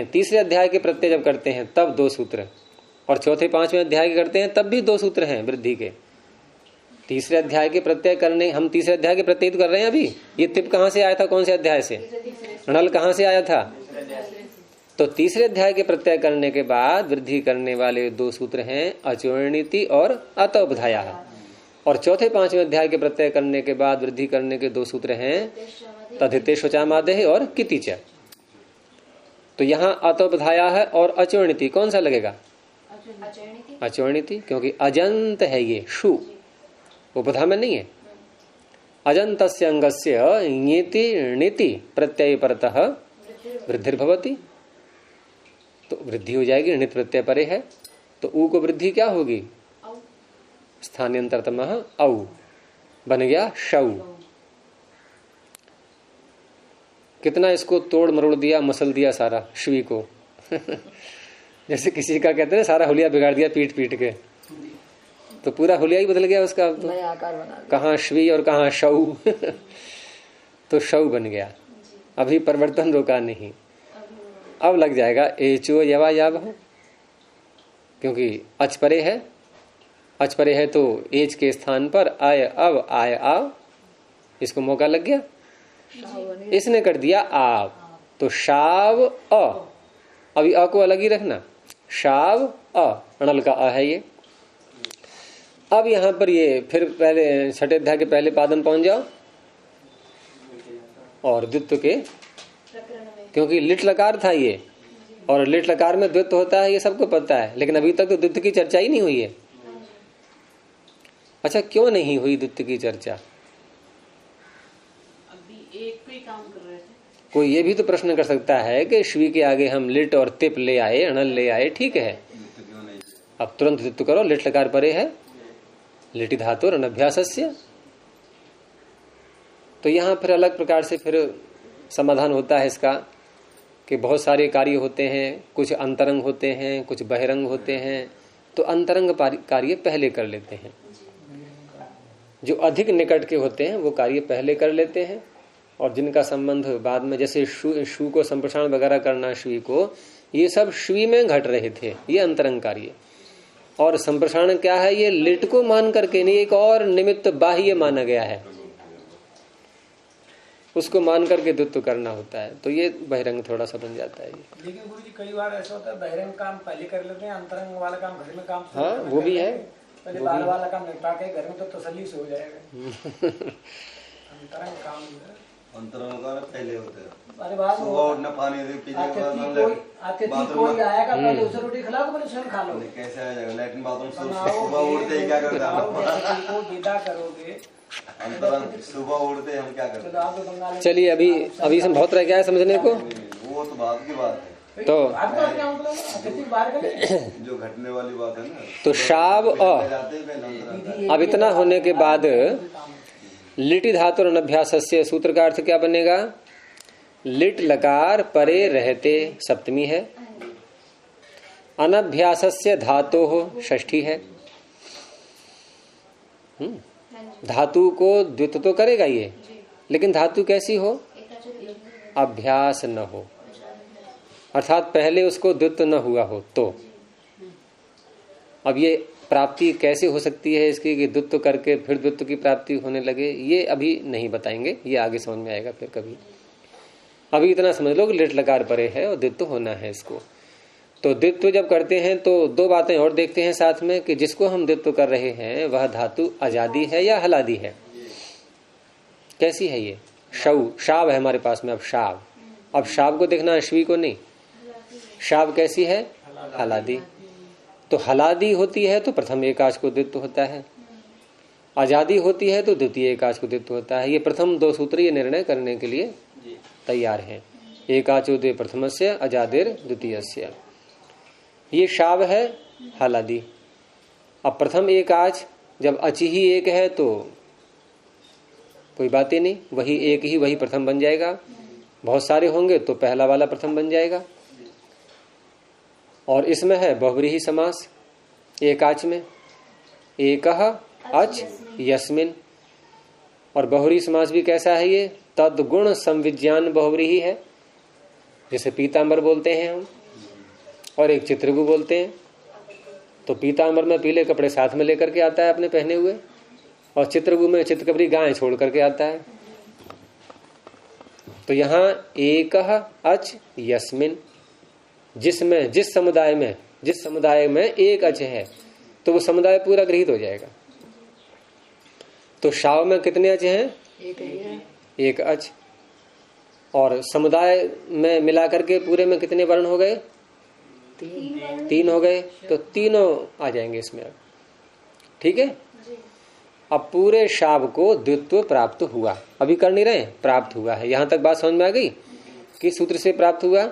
तीसरे अध्याय के प्रत्यय जब करते हैं तब 2 सूत्र, और चौथे 5वें अध्याय के करते हैं तब भी 2 सूत्र हैं वृद्धि के। तीसरे अध्याय के प्रत्यय करने, हम तीसरे अध्याय के प्रत्यय कर रहे हैं अभी। ये तिप कहाँ से आया था? कौन से अध्याय से? णल कहाँ से आया था? तो तीसरे अध्याय के प्रत्यय करने के बाद वृद्धि करने वाले 2 सूत्र हैं अचोर्णिति और अतोबधाया, और चौथे 5वें अध्याय के प्रत्यय करने के बाद वृद्धि करने के 2 सूत्र हैं तद्धिते शोचामादेह और कितिच। तो यहाँ अतोबधाया है और अचोर्णिति, कौन सा लगेगा? अचोर्णिति, क्योंकि अजंत है ये शु, उपधा में नहीं है। अजंतस्य अंगस्य ञेति णिति प्रत्यय परतः वृद्धिर्भवति, तो वृद्धि हो जाएगी। णित प्रत्यय परे है तो ऊ को वृद्धि क्या होगी? स्थान्यंतरतमः औ बन गया शौ। कितना इसको तोड़ मरोड़ दिया, मसल दिया सारा श्वी को। जैसे किसी का कहते हैं सारा हुलिया बिगाड़ दिया पीट पीट के, तो पूरा हुलिया ही बदल गया उसका। तो कहाँ श्वी और कहाँ शौ। तो शौ बन गया। अभी परिवर्तन रोका नहीं, अब लग जाएगा एचो यवा याव, क्योंकि अचपरे है। अचपरे है तो एच के स्थान पर आय अब आय आव, इसको मौका लग गया, इसने कर दिया आव। तो शाव अ, अभी अ को अलग ही रखना, शाव अ, णल का अ है ये। अब यहां पर ये फिर पहले छठे अध्याय के पहले पादन पहुंच जाओ, और द्वित्व के, क्योंकि लिट लकार था ये, और लिट लकार में द्वित्व होता है ये सबको पता है, लेकिन अभी तक तो द्वित्व की चर्चा ही नहीं हुई है। अच्छा, क्यों नहीं हुई द्वित्व की चर्चा? अभी एक पे काम कर रहे थे। कोई ये भी तो प्रश्न कर सकता है कि श्वी के आगे हम लिट और तिप ले आए, अणल ले आए, ठीक है, अब तुरंत द्वित्व करो, लिट लकार परे है, लिटि धातु अनभ्यासस्य। तो यहाँ फिर अलग प्रकार से फिर समाधान होता है इसका, कि बहुत सारे कार्य होते हैं, कुछ अंतरंग होते हैं, कुछ बहिरंग होते हैं। तो अंतरंग कार्य पहले कर लेते हैं, जो अधिक निकट के होते हैं वो कार्य पहले कर लेते हैं, और जिनका संबंध बाद में, जैसे शु को संप्रसारण वगैरह करना, श्वी को, ये सब श्वी में घट रहे थे, ये अंतरंग कार्य। और संप्रसारण क्या है? ये लिट को मान करके नहीं, एक और निमित्त बाह्य माना गया है, उसको मान करके द्वित्व करना होता है। तो ये बहिरंग थोड़ा सा बन जाता है। लेकिन गुरु जी कई बार ऐसा होता है बहिरंग काम पहले कर लेते हैं, अंतरंग वाला काम घर में काम। हाँ वो भी है, पहले बाहर वाला काम निपटा के घर में तो तसल्ली से हो जाएगा। अंतरंग काम अंतरंग का पहले होता है। अरे बाद सुबह उठना, पानी कोई आएगा पहले उसे रोटी खिलाओ, पहले स्वयं खा लो। कैसे आ जाएगा? लेकिन बाथरूम सुबह उठते ही क्या करता है? विदा करोगे अंतरंग, सुबह उठते हम क्या करते हैं? चलिए अभी इसमें बहुत रह गया है समझने को, वो तो बात की बात है, तो जो घटने वाली बात है ना। तो शाव अ, अब इतना होने के बाद लिटि धातु अनभ्यासस्य सूत्र का अर्थ क्या बनेगा? लिट लकार परे रहते सप्तमी है, अनभ्यासस्य धातु हो षष्ठी है। धातु को द्वित्व तो करेगा ये, लेकिन धातु कैसी हो? अभ्यास न हो, अर्थात पहले उसको द्वित्व न हुआ हो। तो अब ये प्राप्ति कैसे हो सकती है इसकी कि द्वित्व करके फिर द्वित्व की प्राप्ति होने लगे, ये अभी नहीं बताएंगे, ये आगे समझ में आएगा फिर कभी। अभी इतना समझ लो कि लिट लकार परे है और द्वित्व होना है इसको। तो द्वित्व जब करते हैं तो दो बातें और देखते हैं साथ में कि जिसको हम द्वित्व कर रहे हैं वह धातु अजादी है या हलादी है। कैसी है ये? शव, शाव है हमारे पास में। अब शाव, अब शाव को देखना, अश्वी को नहीं। शाव कैसी है? हलादी। तो हलादी होती है तो प्रथम एकाच को द्वित्व होता है, आजादी होती है तो द्वितीय एकाच को द्वित्व होता है। ये प्रथम दो सूत्र ये निर्णय करने के लिए तैयार हैं। एकाचोदय प्रथमस्य अजादिर द्वितीयस्य, ये शाव है हलादी। अब प्रथम एकाच, जब अचि ही एक है तो कोई बात ही नहीं, वही एक ही वही प्रथम बन जाएगा। बहुत सारे होंगे तो पहला वाला प्रथम बन जाएगा। और इसमें है बहुव्रीहि समास एकाच में, एकः अच यस्मिन। और बहुव्रीहि समास भी कैसा है ये? तद्गुण संविज्ञान बहुव्रीहि है, जैसे पीतांबर बोलते हैं हम, और एक चित्रगु बोलते हैं। तो पीतांबर में पीले कपड़े साथ में लेकर के आता है अपने पहने हुए, और चित्रगु में चित्रकबरी गाय छोड़ करके आता है। तो यहाँ एकः अच यस्मिन, जिसमें जिस समुदाय में एक अच है तो वो समुदाय पूरा गृहीत हो जाएगा। तो शाव में कितने अच हैं? एक अच। और समुदाय में मिलाकर के पूरे में कितने वर्ण हो गए? तीन हो गए। तो तीनों आ जाएंगे इसमें अब। ठीक है। अब पूरे शाव को द्वित्व प्राप्त हुआ, अभी कर नहीं रहे, प्राप्त हुआ है। यहां तक बात समझ में आ गई? किस सूत्र से प्राप्त हुआ?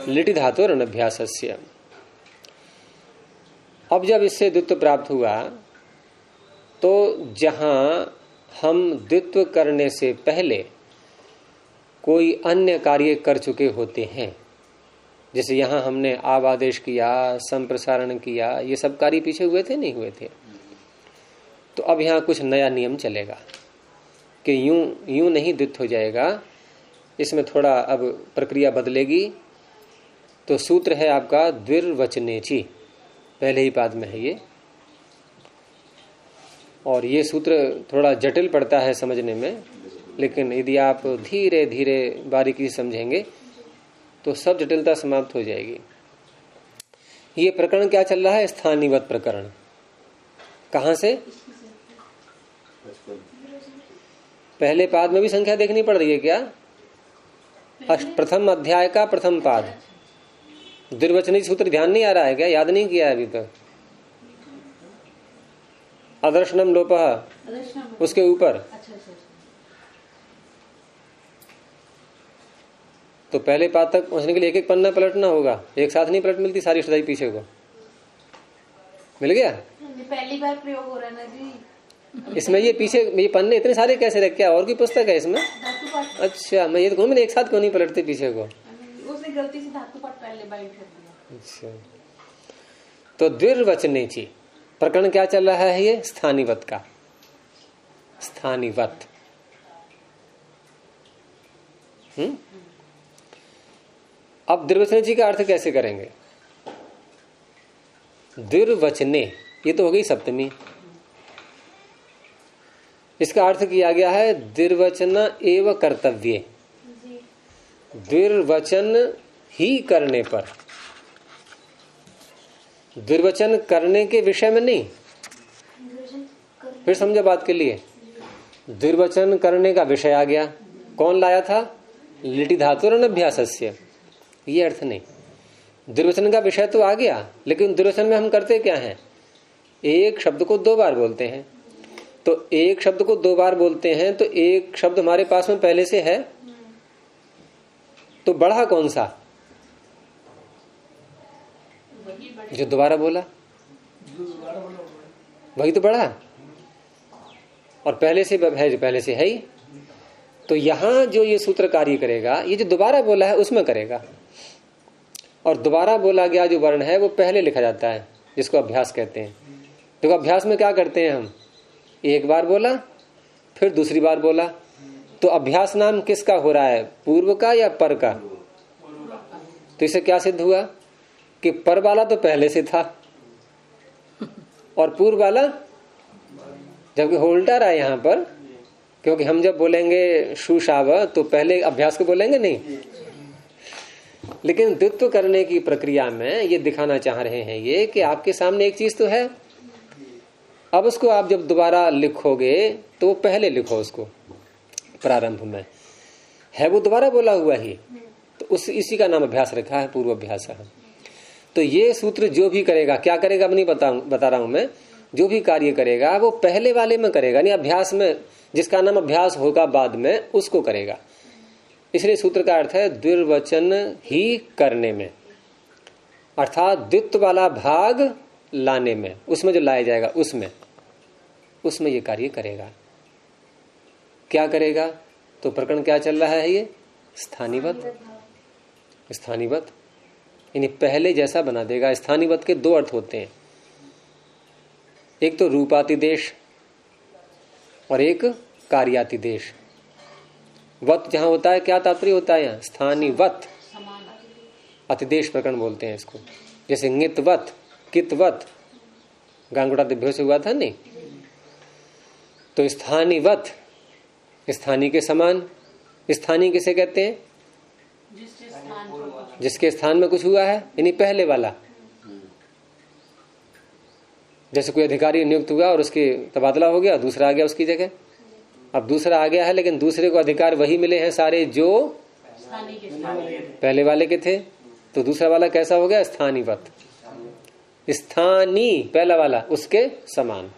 लिटि धातु अनभ्यासस्य। अब जब इससे द्वित्व प्राप्त हुआ तो जहां हम द्वित्व करने से पहले कोई अन्य कार्य कर चुके होते हैं, जैसे यहां हमने आवादेश किया, संप्रसारण किया, ये सब कार्य पीछे हुए थे नहीं हुए थे। तो अब यहां कुछ नया नियम चलेगा कि यूं नहीं द्वित्व हो जाएगा, इसमें थोड़ा अब प्रक्रिया बदलेगी। तो सूत्र है आपका द्विर्वचनेचि, पहले ही पाद में है ये। और ये सूत्र थोड़ा जटिल पड़ता है समझने में, लेकिन यदि आप धीरे धीरे बारीकी से समझेंगे तो सब जटिलता समाप्त हो जाएगी। ये प्रकरण क्या चल रहा है? स्थानीवत प्रकरण। कहां से? पहले पाद में भी संख्या देखनी पड़ रही है क्या? प्रथम अध्याय का प्रथम पाद। द्विर्वचनी सूत्र ध्यान नहीं आ रहा है क्या? याद नहीं किया है अभी तक? अदर्शनम लोपः, उसके ऊपर। तो पहले पाद तक पहुंचने के लिए एक एक पन्ना पलटना होगा, एक साथ नहीं पलट मिलती सारी सदाई पीछे को। मिल गया? पहली बार प्रयोग हो रहा है ना जी इसमें। ये पीछे ये पन्ने इतने सारे कैसे रख? क्या और की पुस्तक है इसमें? अच्छा, मैं ये तो कहूँ, मैंने एक साथ क्यों नहीं पलटते पीछे को? उसने गलती से धातु पाठ पहले बाइंड कर दिया। अच्छा, तो द्विर्वचनेचि प्रकरण क्या चल रहा है? ये स्थानीवत का। स्थानीवत। अब द्विर्वचनेचि का अर्थ कैसे करेंगे? द्विर्वचने, ये तो हो गई सप्तमी। इसका अर्थ किया गया है द्विर्वचन एव कर्तव्य। द्विर्वचन ही करने पर, द्विर्वचन करने के विषय में नहीं। फिर समझो बात के लिए, द्विर्वचन करने का विषय आ गया, कौन लाया था? लिटि धातु अनभ्यासस्य। ये अर्थ नहीं। द्विर्वचन का विषय तो आ गया, लेकिन द्विर्वचन में हम करते क्या हैं? एक शब्द को दो बार बोलते हैं। तो एक शब्द को दो बार बोलते हैं तो एक शब्द हमारे पास में पहले से है, तो बढ़ा कौन सा? जो दोबारा बोला वही तो बढ़ा, और पहले से है जो पहले से है ही। तो यहां जो ये सूत्र कार्य करेगा, ये जो दोबारा बोला है उसमें करेगा। और दोबारा बोला गया जो वर्ण है वो पहले लिखा जाता है, जिसको अभ्यास कहते हैं। तो अभ्यास में क्या करते हैं हम? एक बार बोला, फिर दूसरी बार बोला। तो अभ्यास नाम किसका हो रहा है? पूर्व का या पर का? तो इसे क्या सिद्ध हुआ कि पर वाला तो पहले से था, और पूर्व वाला, जबकि उल्टा रहा है यहाँ पर, क्योंकि हम जब बोलेंगे शुशाव तो पहले अभ्यास को बोलेंगे नहीं, लेकिन द्वित्व करने की प्रक्रिया में ये दिखाना चाह रहे हैं ये कि आपके सामने एक चीज तो है, अब उसको आप जब दोबारा लिखोगे तो पहले लिखो उसको, प्रारंभ में है वो दोबारा बोला हुआ ही, तो इसी का नाम अभ्यास रखा है, पूर्व अभ्यास है। तो ये सूत्र जो भी करेगा, क्या करेगा अब नहीं बता रहा हूं मैं, जो भी कार्य करेगा वो पहले वाले में करेगा, नहीं अभ्यास में, जिसका नाम अभ्यास होगा बाद में उसको करेगा। इसलिए सूत्र का अर्थ है द्विर्वचन ही करने में, अर्थात द्वित्व वाला भाग लाने में, उसमें जो लाया जाएगा उसमें ये कार्य करेगा। क्या करेगा? तो प्रकरण क्या चल रहा है ये? स्थानीवत, यानी पहले जैसा बना देगा। स्थानीवत के दो अर्थ होते हैं, एक तो रूपातिदेश और एक कार्यातिदेश। वत जहां होता है क्या तात्पर्य होता है? यहाँ स्थानीवत, अतिदेश प्रकरण बोलते हैं इसको। जैसे ङितवत, कितवत, गांगुड़ा दिभ्यो से हुआ था नहीं, तो स्थानीवत, स्थानीय के समान। स्थानीय किसे कहते हैं? जिसके स्थान में कुछ हुआ है, यानी पहले वाला। जैसे कोई अधिकारी नियुक्त हुआ और उसके तबादला हो गया, दूसरा आ गया उसकी जगह। अब दूसरा आ गया है लेकिन दूसरे को अधिकार वही मिले हैं सारे जो पहले वाले के थे, तो दूसरा वाला कैसा हो गया? स्थानीवत। स्थानीय पहला वाला उसके समान।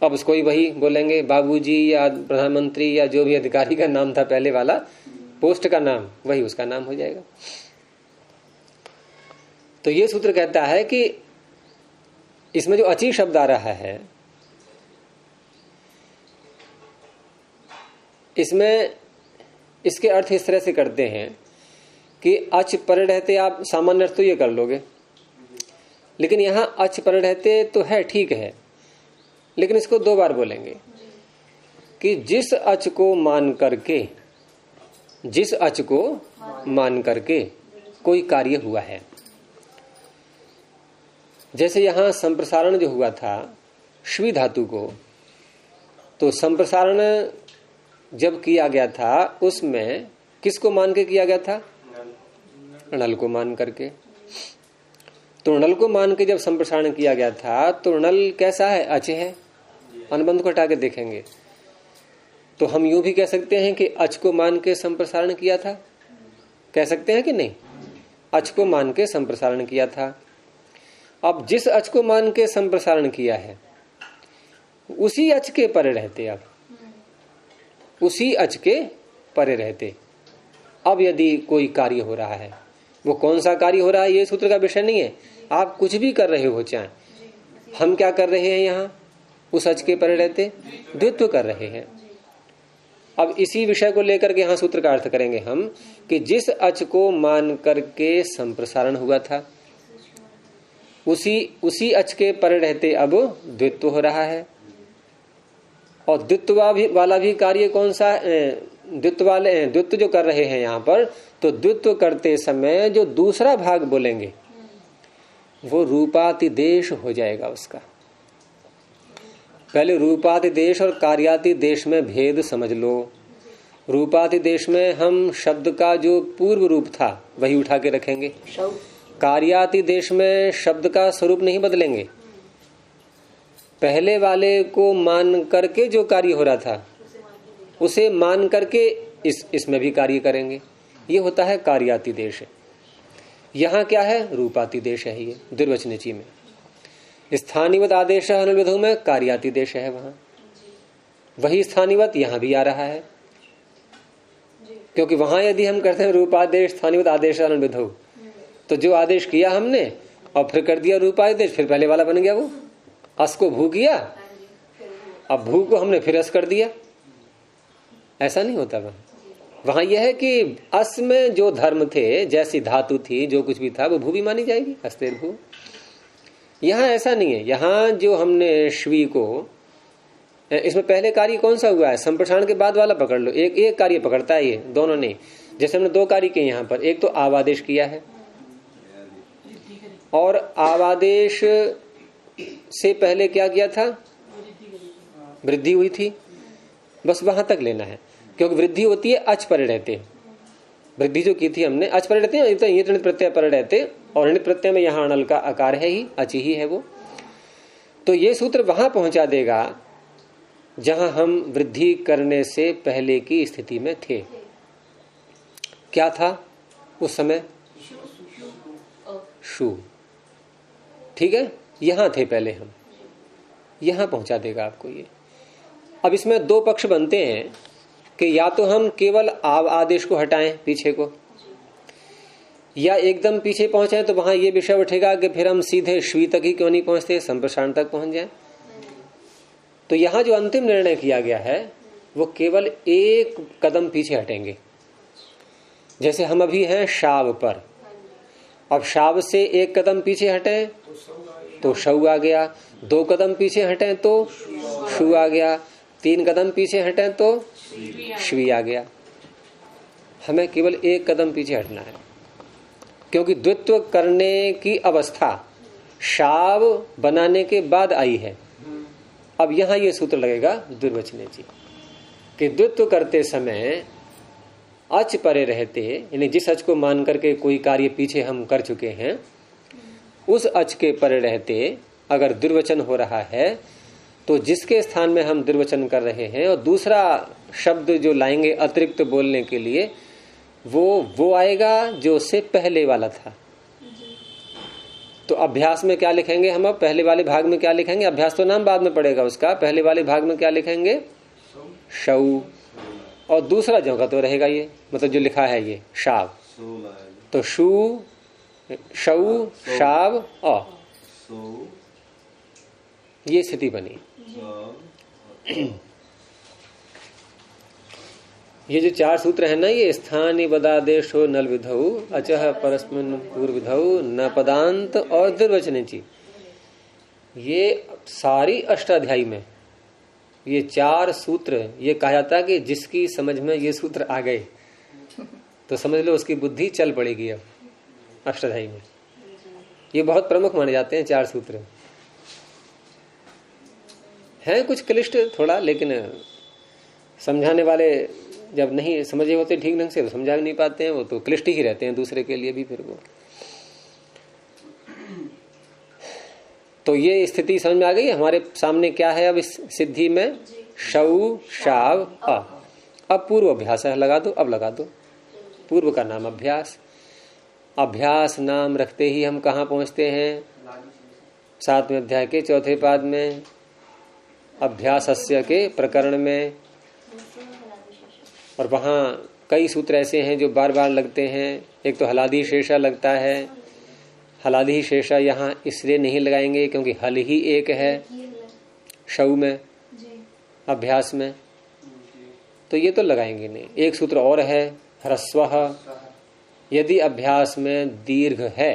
अब उसको ही वही बोलेंगे, बाबूजी या प्रधानमंत्री या जो भी अधिकारी का नाम था पहले वाला, पोस्ट का नाम, वही उसका नाम हो जाएगा। तो ये सूत्र कहता है कि इसमें जो अची शब्द आ रहा है, इसमें इसके अर्थ इस तरह से करते हैं कि अच पर रहते, आप सामान्य अर्थ तो ये कर लोगे, लेकिन यहां अच पर रहते तो है, ठीक है, लेकिन इसको दो बार बोलेंगे कि जिस अच को मान करके कोई कार्य हुआ है। जैसे यहां संप्रसारण जो हुआ था श्वी धातु को, तो संप्रसारण जब किया गया था उसमें किसको मान के किया गया था? नल को मान करके। तो नल को मान के जब संप्रसारण किया गया था तो नल कैसा है? अच है। अनुबंध को हटा के देखेंगे तो हम यूं भी कह सकते हैं कि अच को मान के संप्रसारण किया था, कह सकते हैं कि नहीं? अच को मान के संप्रसारण किया था। अब जिस अच को मान के संप्रसारण किया है उसी अच के परे रहते, अब उसी अच के परे रहते। अब यदि कोई कार्य हो रहा है, वो कौन सा कार्य हो रहा है ये सूत्र का विषय नहीं है, आप कुछ भी कर रहे हो, चाहे हम क्या कर रहे हैं, यहाँ उस अच के परे रहते द्वित्व कर रहे हैं। अब इसी विषय को लेकर के यहाँ सूत्र का अर्थ करेंगे हम कि जिस अच को मान करके संप्रसारण हुआ था उसी अच के परे रहते अब द्वित्व हो रहा है। और द्वित्व वाला भी कार्य कौन सा? द्वित्व जो कर रहे हैं यहाँ पर, तो द्वित्व करते समय जो दूसरा भाग बोलेंगे वो रूपातिदेश हो जाएगा उसका। पहले रूपातिदेश और कार्यातिदेश में भेद समझ लो। रूपातिदेश में हम शब्द का जो पूर्व रूप था वही उठा के रखेंगे। कार्यातिदेश में शब्द का स्वरूप नहीं बदलेंगे, पहले वाले को मान करके जो कार्य हो रहा था उसे मान करके इसमें भी कार्य करेंगे। ये होता है कार्यातिदेश। यहाँ क्या है? रूपातिदेश है ये द्विर्वचनची में। स्थानीवत आदेश अनुविधु में कार्यातिदेश है, वहां वही स्थानीवत यहाँ भी आ रहा है, क्योंकि वहां यदि हम करते हैं रूपादेश स्थानीवत आदेश अनुविधु, तो जो आदेश किया हमने और फिर कर दिया रूपादेश, फिर पहले वाला बन गया वो। अस को भू किया, अब भू को हमने फिर अस कर दिया, ऐसा नहीं होता। वहां यह है कि अस में जो धर्म थे, जैसी धातु थी, जो कुछ भी था वो भू भी मानी जाएगी, अस्तेर भू। यहाँ ऐसा नहीं है। यहाँ जो हमने श्वी को, इसमें पहले कार्य कौन सा हुआ है? संप्रसारण के बाद वाला पकड़ लो, एक कार्य पकड़ता है ये, दोनों नहीं। जैसे हमने दो कार्य किए यहाँ पर, एक तो आवादेश किया है और आवादेश से पहले क्या किया था? वृद्धि हुई थी, बस वहां तक लेना है, क्योंकि वृद्धि होती है अच पर रहते। वृद्धि जो की थी हमने अच पर रहते, ये ऋण प्रत्यय पर रहते, और ऋण प्रत्यय में यहाँ अनल का आकार है ही, अच ही है वो। तो ये सूत्र वहां पहुंचा देगा जहां हम वृद्धि करने से पहले की स्थिति में थे। क्या था उस समय? शु। ठीक है, यहां थे पहले हम, यहां पहुंचा देगा आपको ये। अब इसमें दो पक्ष बनते हैं कि या तो हम केवल आव आदेश को हटाएं पीछे को, या एकदम पीछे पहुंचे तो वहां ये विषय उठेगा कि फिर हम सीधे श्वी तक ही क्यों नहीं पहुंचते, संप्रसारण तक पहुंच जाए। तो यहां जो अंतिम निर्णय किया गया है वो केवल एक कदम पीछे हटेंगे। जैसे हम अभी हैं शाव पर, अब शाव से एक कदम पीछे हटें तो शव आ गया, दो कदम पीछे हटें तो शु आ गया, तीन कदम पीछे हटें तो श्वी आ गया। हमें केवल एक कदम पीछे हटना है, क्योंकि द्वित्व करने की अवस्था शाव बनाने के बाद आई है। अब यहां ये सूत्र लगेगा दुर्वचने जी कि द्वित्व करते समय अच परे रहते, यानी जिस अच को मान करके कोई कार्य पीछे हम कर चुके हैं, उस अच के परे रहते अगर दुर्वचन हो रहा है तो जिसके स्थान में हम दुर्वचन कर रहे हैं और दूसरा शब्द जो लाएंगे अतिरिक्त बोलने के लिए, वो आएगा जो उससे पहले वाला था। तो अभ्यास में क्या लिखेंगे हम? अब पहले वाले भाग में क्या लिखेंगे? अभ्यास तो नाम बाद में पड़ेगा उसका, पहले वाले भाग में क्या लिखेंगे? शव। और दूसरा जो का तो रहेगा ये, मतलब जो लिखा है ये शाव, तो शु शव शाव अ, ये स्थिति बनी। ये जो चार सूत्र है ना, ये स्थानीय पदादेशो नल विधौ अचह परस्मिन् पूर्व विधौ न पदांत और दुर्वचने ची, ये सारी अष्टाध्यायी में ये चार सूत्र, ये कहा जाता है कि जिसकी समझ में ये सूत्र आ गए तो समझ लो उसकी बुद्धि चल पड़ेगी। अब अष्टाध्यायी में ये बहुत प्रमुख माने जाते हैं चार सूत्र। हैं कुछ क्लिष्ट थोड़ा, लेकिन समझाने वाले जब नहीं समझे होते ठीक ढंग से तो समझा भी नहीं पाते हैं, वो तो क्लिष्ट ही रहते हैं दूसरे के लिए भी फिर वो। तो ये स्थिति समझ में आ गई। हमारे सामने क्या है अब इस सिद्धि में? शव शाव अ। अब पूर्व अभ्यास लगा दो, अब लगा दो पूर्व का नाम अभ्यास। अभ्यास नाम रखते ही हम कहाँ पहुंचते हैं? 7वें अध्याय के 4थे पाद में, अभ्यासस्य के प्रकरण में। और वहां कई सूत्र ऐसे हैं जो बार बार लगते हैं। एक तो हलादि शेषा लगता है, हलादि शेषा यहाँ इसलिए नहीं लगाएंगे क्योंकि हल ही एक है शव में, अभ्यास में, तो ये तो लगाएंगे नहीं। एक सूत्र और है ह्रस्वः, यदि अभ्यास में दीर्घ है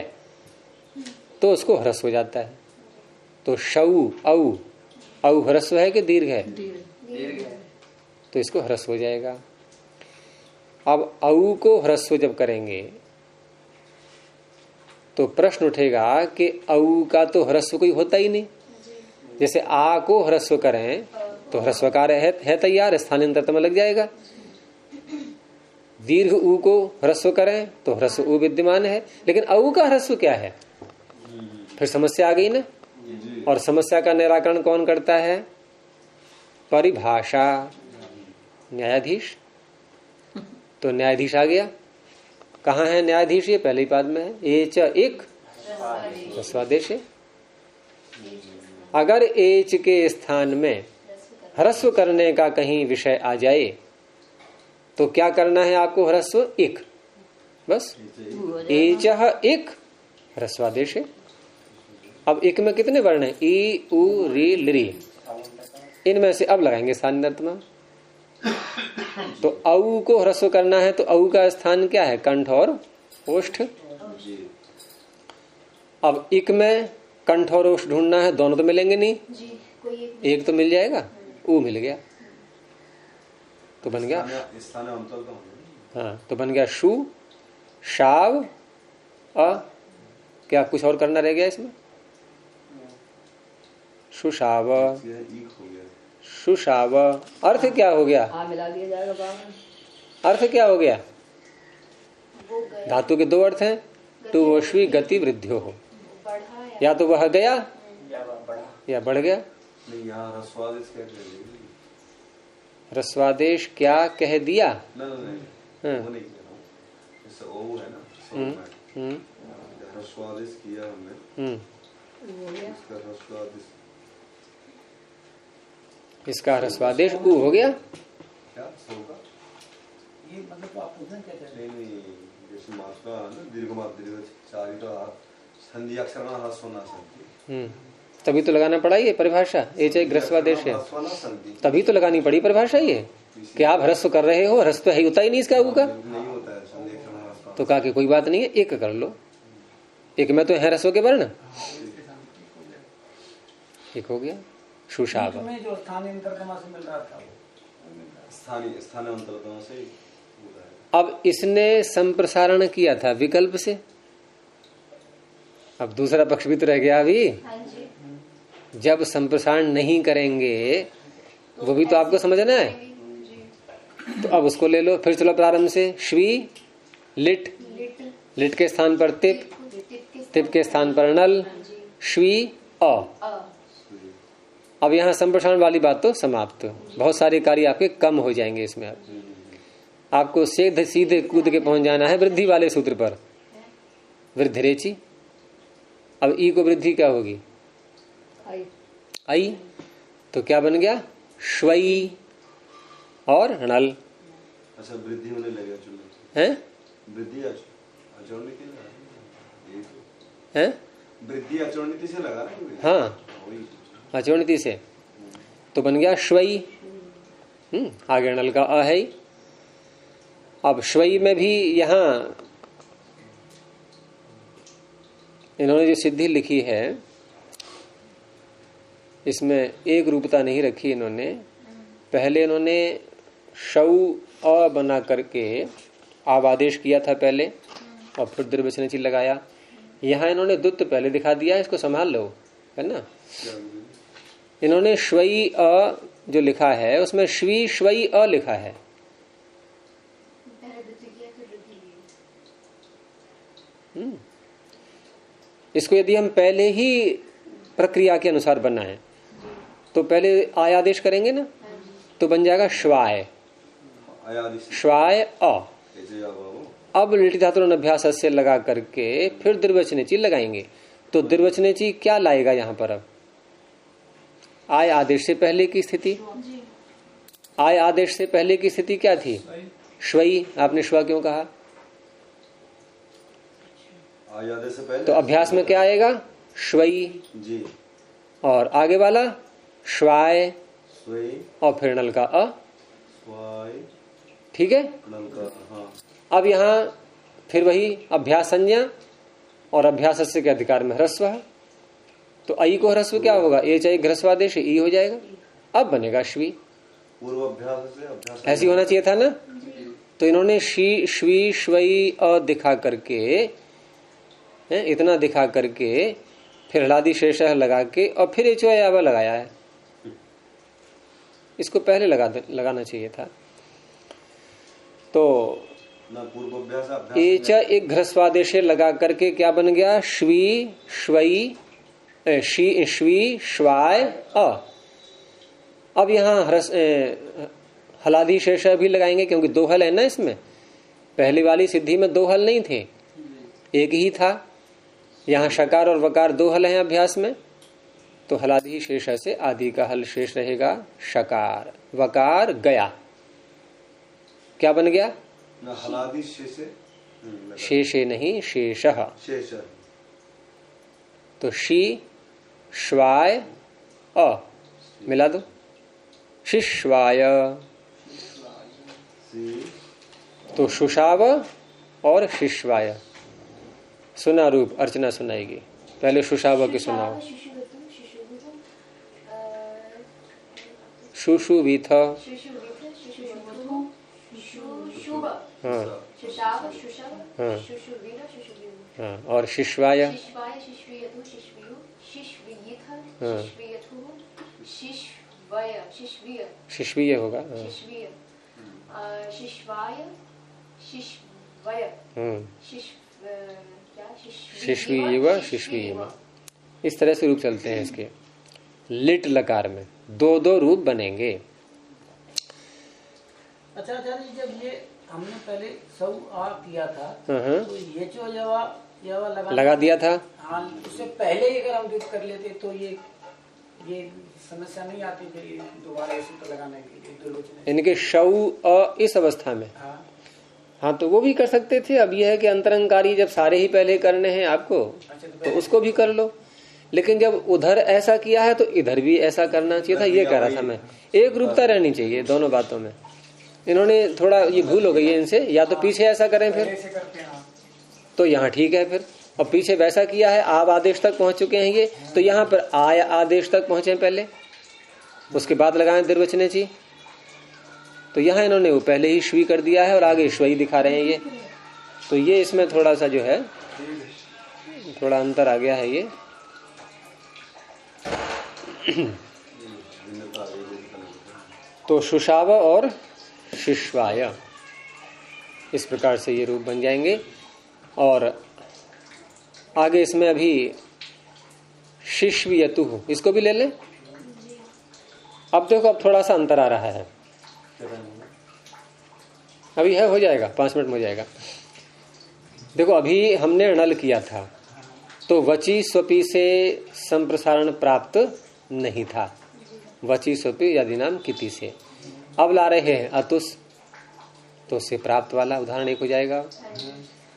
तो उसको ह्रस्व हो जाता है। तो शव औ ह्रस्व है कि दीर्घ है? तो इसको ह्रस्व हो जाएगा। अब औ को ह्रस्व जब करेंगे तो प्रश्न उठेगा कि औ का तो ह्रस्व कोई होता ही नहीं। जैसे आ को ह्रस्व करें तो ह्रस्वकार है तैयार, स्थानांतरित में लग जाएगा। दीर्घ ऊ को ह्रस्व करें तो ह्रस्व ऊ विद्यमान है, लेकिन औ का ह्रस्व क्या है? फिर समस्या आ गई ना। और समस्या का निराकरण कौन करता है? परिभाषा, न्यायाधीश। तो न्यायाधीश आ गया। कहाँ है न्यायाधीश? ये पहले ही पाद में है, एच एक ह्रस्वादेश है। अगर एच के स्थान में ह्रस्व करने का कहीं विषय आ जाए तो क्या करना है आपको? ह्रस्व एक, बस एच एक ह्रस्वादेश है। अब एक में कितने वर्ण हैं? ई उ री लरी, इनमें से अब लगाएंगे स्थानांतरित में। तो औ को ह्रस्व करना है तो औ का स्थान क्या है? कंठ और ओष्ठ। अब इक में कंठ और ओष्ठ ढूंढना है, दोनों तो मिलेंगे नहीं, एक तो मिल जाएगा, ऊ मिल गया तो बन गया। हाँ, तो बन गया शु शाव अ। क्या कुछ और करना रह गया इसमें? सुशाव, ये ईक हो गया। सुशाव अर्थ क्या हो गया? हाँ मिला दिया जाएगा बाद में। अर्थ क्या हो गया? वो गया, धातु के दो अर्थ हैं, टू वश्वी गति वृद्धियो हो, बढ़ा या तो वह गया या बड़ा या बढ़ गया। नहीं यहाँ रसवाद इसका कह रही रस्वादेश क्या कह दिया? नहीं हाँ। वो नहीं कह रहा हूँ, जैसे ओ है ना हम्म, सो हम्म, में रसवादिश किया हमने, हम्म। हो गया। इसका रसवादिश इसका रस्वादेश ऊ हो गया। क्या सो का ये मतलब तो आप पूछना क्या चाहते नहीं जैसे मात्रा है ना दीर्घ मात्रा चारी का संधि अक्षर ना ह्रस्व होना संधि, तभी तो लगाना पड़ा ये परिभाषा, ये चाहे ग्रस्वादेश है ह्रस्व ना संधि तभी तो लगानी पड़ी परिभाषा ये कि आप ह्रस्व कर रहे हो, ह्रस्व है होता ही नहीं इसका ऊ का। नहीं होता है संधि अक्षर ना ह्रस्व। तो कहा कि कोई बात नहीं है, एक कर लो, एक में तो है ह्रस्व के वर्ण, एक हो गया सुशाव। में जो स्थानीय अंतरतमा से मिल रहा था वो मिल रहा स्थानीय स्थानीय अंतरतम से होता है। अब इसने संप्रसारण किया था विकल्प से, अब दूसरा पक्ष भी तो रह गया अभी। हाँ जी, जब संप्रसारण नहीं करेंगे वो भी तो आपको समझना है, जी, तो अब उसको ले लो। फिर चलो प्रारंभ से, श्वी लिट, लिट, लिट के स्थान पर तिप, तिप तिप के स्थान पर नल, श्वी अ। अ, अब यहाँ संप्रसारण वाली बात तो समाप्त, बहुत सारे कार्य आपके कम हो जाएंगे इसमें। आपको सीधे सीधे कूद के पहुंच जाना है वृद्धि वाले सूत्र पर, वृद्धिरेचि। अब ई को वृद्धि क्या होगी? आई। आई, तो क्या बन गया? श्वई और नल अच्छा वृद्धि होने लगे चुनने है, वृद्धि अचौर्णिति यही तो है? वृद्धि अचौर्णिति से लगा रहे हैं। हाँ, अचौणिति से तो बन गया श्वई। आगे नल का अ है। अब श्वई में भी यहां इन्होंने जो सिद्धि लिखी है इसमें एक रूपता नहीं रखी इन्होंने। पहले इन्होंने शौ अ बना करके आवादेश किया था पहले, और फिर द्रव्यवचन चिन्ह लगाया। यहाँ इन्होंने द्वित पहले दिखा दिया, इसको संभाल लो, है ना। इन्होंने श्वई अ जो लिखा है उसमें श्वी श्वई अ लिखा है। पहले वृद्धि किया फिर वृद्धि की। इसको यदि हम पहले ही प्रक्रिया के अनुसार बनाएं तो पहले आयादेश करेंगे ना, तो बन जाएगा श्वाय, श्वाय अ। अब लिटि धातु अभ्यास से लगा करके फिर द्विवचनेची लगाएंगे, तो द्विवचनेची क्या लाएगा यहाँ पर? अब आय आदेश से पहले की स्थिति, आय आदेश से पहले की स्थिति क्या थी? श्वई। आपने श्वा क्यों कहा? से पहले तो अभ्यास में क्या आएगा? श्वई जी, और आगे वाला श्वाय स्वई और फिर नल का अ। स्वाय ठीक है। नल का हाँ। अब यहाँ फिर वही अभ्यास संज्ञा और अभ्यास से के अधिकार में ह्रस्व है, तो अई को ह्रस्व क्या होगा? ए चाहे ह्रस्वादेश ई हो जाएगा। अब बनेगा श्वी। पूर्व अभ्यास से अभ्यास ऐसी होना चाहिए था ना। तो इन्होंने शी श्वी श्वई अ दिखा करके, इतना दिखा करके फिर हलादि शेष लगा के और फिर एचो यावा लगाया है। इसको पहले लगाना चाहिए था। तो ना पूर्व अभ्यास एच एक ह्रस्वादेश लगा करके क्या बन गया? श्वी श्वई श्वी श्वाय अ। अब यहाँ हलादि शेष भी लगाएंगे क्योंकि दो हल है ना इसमें। पहली वाली सिद्धि में दो हल नहीं थे, एक ही था। यहाँ शकार और वकार दो हल हैं अभ्यास में, तो हलादि शेष से आदि का हल शेष रहेगा शकार। वकार गया, क्या बन गया? ना हलादि शेषे नहीं शेषः। शेष तो शी श्वाय अ मिला दो, शिश्वाय। तो शुशाव और शिश्वाय। सुना रूप अर्चना सुनाएगी। पहले शुशाव की सुनाओ। शुशुविथ, हाँ हाँ हाँ। और शिश्वाय, हाँ शिशवीय होगा। हाँ शिशवीय शिशवीय, इस तरह से रूप चलते हैं इसके। लिट लकार में दो दो रूप बनेंगे। अच्छा आचार्य जी, जब ये हमने पहले सौ आ किया था तो ये जो यवा लगा दिया था। हाँ, उससे पहले ही अगर हम युक्त कर लेते तो ये समस्या नहीं आती फिर दोबारा इसी लगाने के लिए दो इनके शौ अ इस अवस्था में। हाँ तो वो भी कर सकते थे। अब यह है कि अंतरंगकारी जब सारे ही पहले करने हैं आपको, तो उसको भी कर लो। लेकिन जब उधर ऐसा किया है तो इधर भी ऐसा करना चाहिए था, ये कह रहा था मैं। एक रूपता रहनी चाहिए दोनों बातों में। इन्होंने थोड़ा ये भूल हो गई है इनसे, या तो पीछे ऐसा करें फिर तो यहाँ ठीक है फिर, और पीछे वैसा किया है आब आदेश तक पहुंच चुके हैं ये, तो यहाँ पर आय आदेश तक पहुंचे पहले, उसके बाद लगाए निर्वचने चाहिए। तो यहाँ इन्होंने वो पहले ही श्वी कर दिया है और आगे श्वई दिखा रहे हैं ये। तो ये इसमें थोड़ा सा जो है थोड़ा अंतर आ गया है ये। तो शुशाव और शिश्वाय, इस प्रकार से ये रूप बन जाएंगे। और आगे इसमें अभी शिश्वयतु, इसको भी ले लें। अब देखो अब थोड़ा सा अंतर आ रहा है, अभी है हो जाएगा 5 मिनट में हो जाएगा। देखो अभी हमने णल किया था तो वची स्वपी से संप्रसारण प्राप्त नहीं था, वची स्वपी यदि नाम किति से। अब ला रहे हैं अतुस, तो से प्राप्त वाला उदाहरण एक हो जाएगा।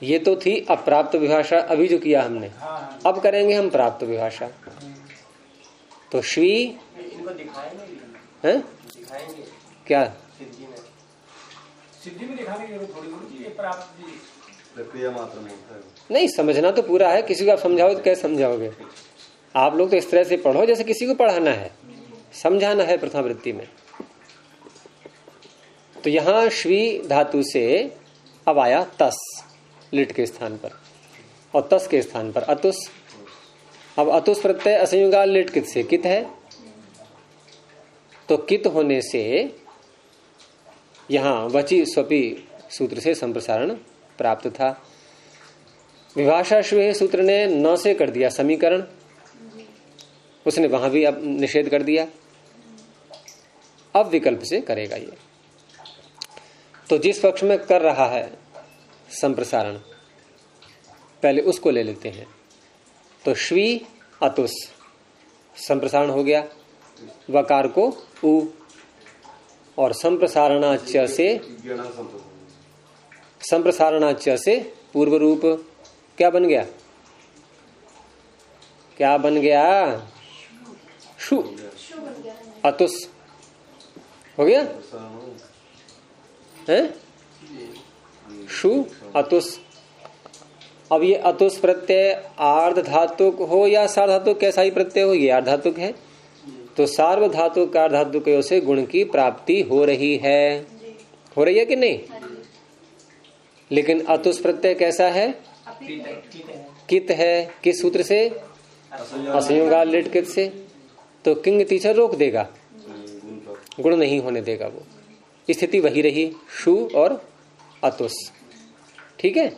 ये तो थी अप्राप्त विभाषा अभी जो किया हमने, अब करेंगे हम प्राप्त विभाषा। तो श्वी है क्या सिद्धि में दिखाने की जरूरत थोड़ी ये प्राप्त प्रक्रिया मात्र में नहीं, समझना तो पूरा है। किसी को आप समझाओ तो कैसे समझाओगे? आप लोग तो इस तरह से पढ़ो जैसे किसी को पढ़ाना है, समझाना है प्रथमा वृत्ति में। तो यहां श्वी धातु से अब आया तस लिट के स्थान पर, और तस के स्थान पर अतुस। अब अतुस प्रत्यय असंयुगा लिट कित से कित है, तो कित होने से यहां वची स्वपी सूत्र से संप्रसारण प्राप्त था। विभाषा श्वेय सूत्र ने न से कर दिया समीकरण, उसने वहां भी अब निषेध कर दिया। अब विकल्प से करेगा ये। तो जिस पक्ष में कर रहा है संप्रसारण, पहले उसको ले लेते हैं। तो श्वी अतुस संप्रसारण हो गया, वकार को उ, और संप्रसारणाच से पूर्व रूप क्या बन गया? क्या बन गया? शु अतुस हो गया है, शु अतुस। अब ये अतुस प्रत्यय आर्ध धातुक हो या सार्वधातुक, कैसा ही प्रत्यय हो, ये आर्धातुक है। तो सार्वधातुक का धातुकों से गुण की प्राप्ति हो रही है, हो रही है कि नहीं? लेकिन अतुस प्रत्यय कैसा है? कित है। किस सूत्र से? असंयोगा लिट कित से। तो किंग टीचर रोक देगा, गुण नहीं होने देगा, वो स्थिति वही रही, शु और अतुस। ठीक है।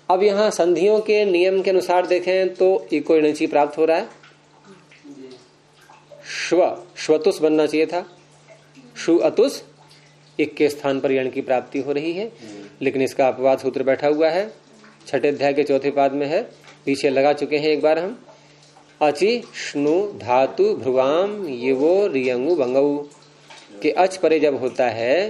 अब यहाँ संधियों के नियम के अनुसार देखें तो इको इणची प्राप्त हो रहा है। श्वतुस बनना चाहिए था, शु अतुस, एक के स्थान पर यण की प्राप्ति हो रही है। लेकिन इसका अपवाद सूत्र बैठा हुआ है, छठे अध्याय के चौथे पाद में है, पीछे लगा चुके हैं एक बार हम। अचि श्नु धातु भ्रुवाम युवो रियंगु भंगऊ के अच परे जब होता है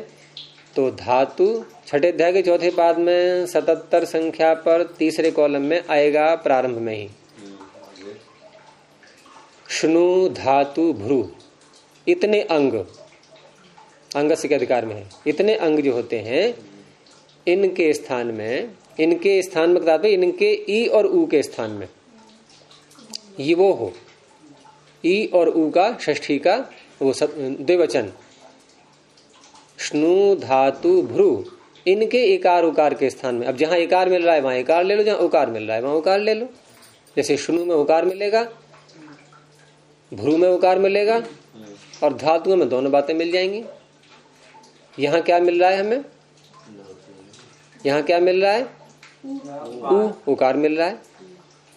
तो धातु छठे अध्याय के चौथे पाद में 77 संख्या पर तीसरे कॉलम में आएगा, प्रारंभ में ही। श्नु धातु भ्रू, इतने अंग, अंग से के अधिकार में है, इतने अंग जो होते हैं इनके स्थान में, इनके स्थान में बताते इनके ई और ऊ के स्थान में ये वो हो, ई और ऊ का षष्ठी का वो द्विवचन, श्नु धातु भ्रू, इनके इकार उकार के स्थान में। अब जहां इकार मिल रहा है वहां इकार ले लो, जहां उकार मिल रहा है वहां उकार ले लो। जैसे शुनु में उकार मिलेगा, भ्रू में उकार मिलेगा और धातुओं में दोनों बातें मिल जाएंगी। यहाँ क्या मिल रहा है हमें? यहाँ क्या मिल रहा है? उ, उकार मिल रहा है।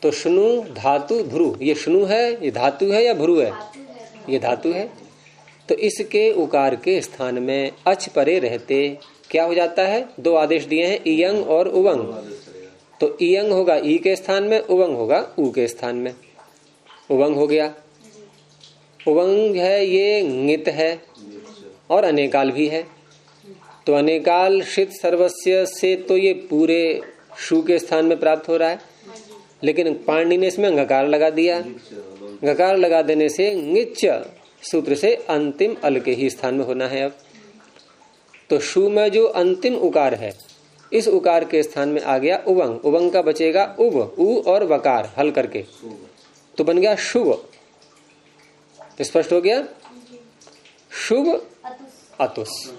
तो शुनु धातु भ्रू, ये शुनु है, ये धातु है या भ्रू है? ये धातु है। तो इसके उकार के स्थान में अच परे रहते क्या हो जाता है? दो आदेश दिए हैं, इयंग और उवंग। तो इयंग होगा ई के स्थान में, उवंग होगा उ के स्थान में। उवंग हो गया। उवंग है, ये ङित है और अनेकाल भी है। तो अनेकाल शित सर्वस्य से तो ये पूरे शु के स्थान में प्राप्त हो रहा है, लेकिन पाणिनि ने इसमें गकार लगा दिया। गकार लगा देने से ङिच सूत्र से अंतिम अल के ही स्थान में होना है। अब तो शु में जो अंतिम उकार है, इस उकार के स्थान में आ गया उवंग। उवंग का बचेगा उब, उ और वकार हल करके, तो बन गया शुभ। स्पष्ट हो गया? शुभ अतुस।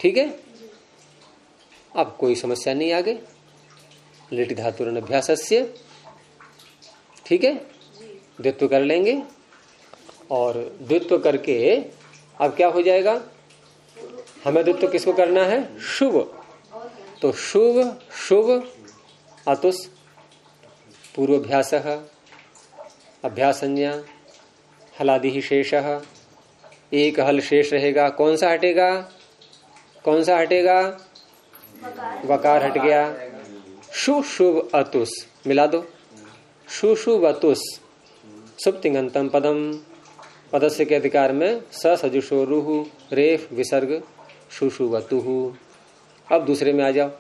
ठीक है, अब कोई समस्या नहीं आगे। लिटि धातु अभ्यासस्य, ठीक है, द्वित्व कर लेंगे और द्वित्व करके अब क्या हो जाएगा? हमें द्वित्व किसको करना है? शुभ। तो शुभ शुभ अतुस पूर्वाभ्यास अभ्यासंज्ञा हलादि ही शेष, एक हल शेष रहेगा। कौन सा हटेगा? कौन सा हटेगा? वकार हट गया। शु शुभ अतुस मिला दो, शु शुभ अतुस शुभ तिङंतम पदम, पदस्य के अधिकार में स सजुषो रुहु रेफ विसर्ग शु शुभ अतुहु। अब दूसरे में आ जाओ।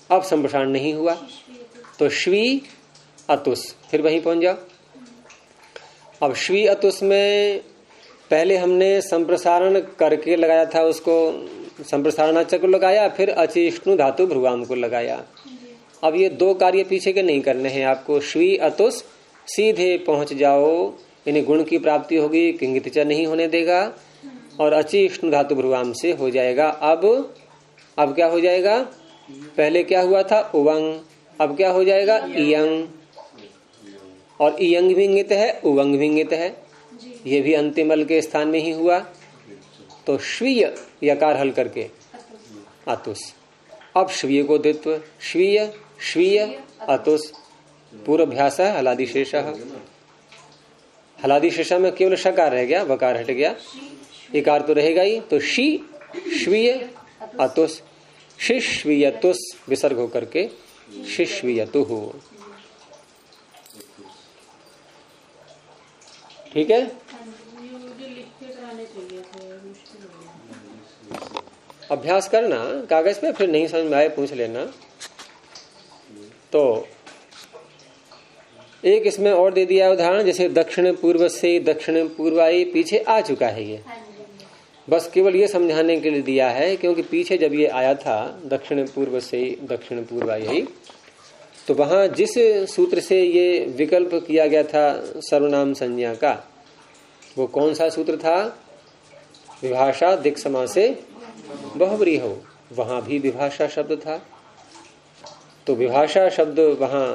अब संप्रसारण नहीं हुआ तो श्वी अतुस, फिर वहीं पहुंच जाओ। अब श्वी अतुस में पहले हमने संप्रसारण करके लगाया था, उसको संप्रसारणाचक को लगाया, फिर अचिष्णु धातु भ्रुवाम को लगाया। अब ये दो कार्य पीछे के नहीं करने हैं आपको। श्वी अतुस सीधे पहुंच जाओ, इन्हें गुण की प्राप्ति होगी, किंगितचा नहीं होने देगा और अचिष्णु धातु भ्रुवाम से हो जाएगा। अब क्या हो जाएगा? पहले क्या हुआ था? उवंग, अब क्या हो जाएगा? इयंग। और इयंग भी ङित है, उवंग भी ङित है, ये भी अंतिम अल के स्थान में ही हुआ। तो श्वीय यकार हल करके अतुस। अब श्वीय को द्वित्व, श्वीय श्वीय अतुस पूर्वाभ्यास हलादि शेष। हलादि शेष में केवल शकार रह गया, वकार हट गया, इकार तो रहेगा ही। तो शी श्वीय अतुस, शिश्वीयतुस विसर्ग होकर के शिश्वीयतु हो। ठीक है, अभ्यास करना कागज पे, फिर नहीं समझ में आए पूछ लेना। तो एक इसमें और दे दिया उदाहरण, जैसे दक्षिण पूर्व से दक्षिण पूर्वाई पीछे आ चुका है ये, बस केवल ये समझाने के लिए दिया है, क्योंकि पीछे जब ये आया था दक्षिण पूर्व से दक्षिण पूर्वाई, तो वहां जिस सूत्र से ये विकल्प किया गया था सर्वनाम संज्ञा का, वो कौन सा सूत्र था? विभाषा दिक् समासे बहुव्रीहौ, वहां भी विभाषा शब्द था। तो विभाषा शब्द वहां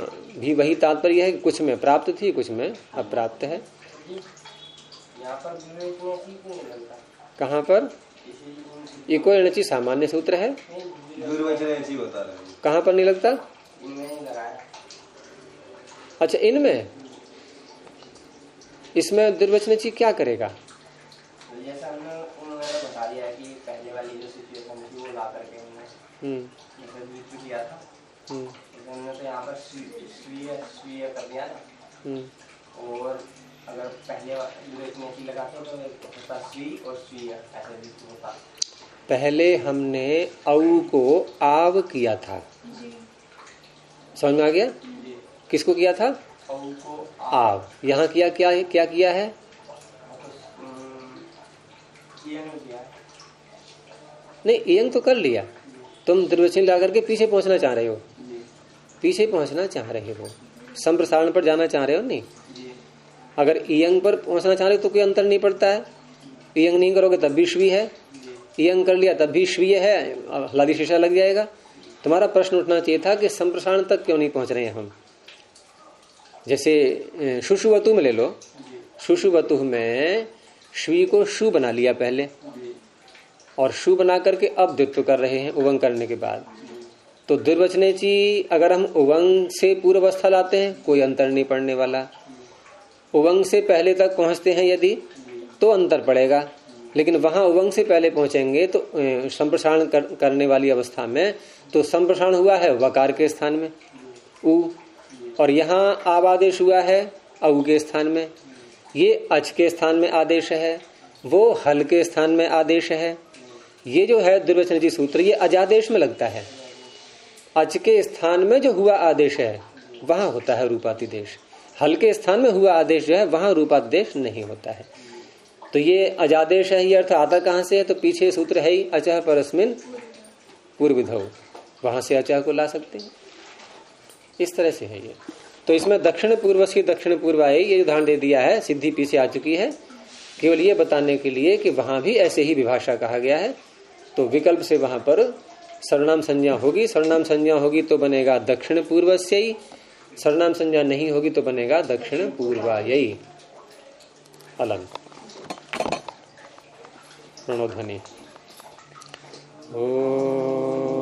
भी वही तात्पर्य है कि कुछ में प्राप्त थी, कुछ में अप्राप्त है। कहाँ पर? इको एणचि सामान्य सूत्र है, कहाँ पर नहीं लगता? अच्छा, इनमें इसमें दुर्वचनची क्या करेगा? जैसा हमने उन्होंने बता दिया कि पहले वाली जो सिचुएशन थी वो ला करके हमने जैसे किया था, हमने तो यहाँ पर स्वीय कर दिया ना, और अगर पहले दुर्वचनची लगाते तो होता स्वी और स्वीय, ऐसे भी होता। पहले हमने औ को आव किया था, समझ में आ गया? किसको किया था? औ को आव। यहाँ किया क्या किया है? नहीं, इयंग तो कर लिया, तुम द्विवचन ला करके पीछे पहुंचना चाह रहे हो, पीछे पहुंचना चाह रहे हो, संप्रसारण पर जाना चाह रहे हो। नहीं, अगर इयंग पर पहुंचना चाह रहे हो तो कोई अंतर नहीं पड़ता है। इयंग नहीं करोगे तब भी श्वी है, इयंग कर लिया तब भी श्वीय है, हलादि शेषा लग जाएगा। तुम्हारा प्रश्न उठना चाहिए था कि संप्रसारण तक क्यों नहीं पहुंच रहे हैं हम, जैसे शुशुवतु में ले लो, शुशुवतु में श्वी को शु बना लिया पहले, और शु बना करके अब द्वित्व कर रहे हैं उवंग करने के बाद। तो द्विर्वचनेची अगर हम उवंग से पूर्वावस्था लाते हैं कोई अंतर नहीं पड़ने वाला, उवंग से पहले तक पहुंचते हैं यदि तो अंतर पड़ेगा, लेकिन वहां उवंग से पहले पहुंचेंगे तो संप्रसारण करने वाली अवस्था में तो संप्रसारण हुआ है वकार के स्थान में उ, और यहाँ आब आदेश हुआ है औ के स्थान में, ये अच के स्थान में आदेश है, वो हल के स्थान में आदेश है। ये जो है द्विवचनजी सूत्र ये अजादेश में लगता है, अच के स्थान में जो हुआ आदेश है वहां होता है रूपातिदेश, हल के स्थान में हुआ आदेश जो है वहां रूपातिदेश नहीं होता है। तो ये अजादेश है, ये अर्थ आता कहां से है? तो पीछे सूत्र है ही अचह परस्मिन पूर्वविधौ, वहां से अचह को ला सकते हैं, इस तरह से है ये। तो इसमें दक्षिण पूर्व से दक्षिण पूर्व आए ये उदाहरण दे दिया है, सिद्धि पीछे आ चुकी है, केवल ये बताने के लिए कि वहां भी ऐसे ही विभाषा कहा गया है। तो विकल्प से वहां पर सर्वनाम संज्ञा होगी, सर्वनाम संज्ञा होगी तो बनेगा दक्षिण पूर्वस्य ही, सर्वनाम संज्ञा नहीं होगी तो बनेगा दक्षिण पूर्वायई। अलंग प्रणोध्वनि। ओ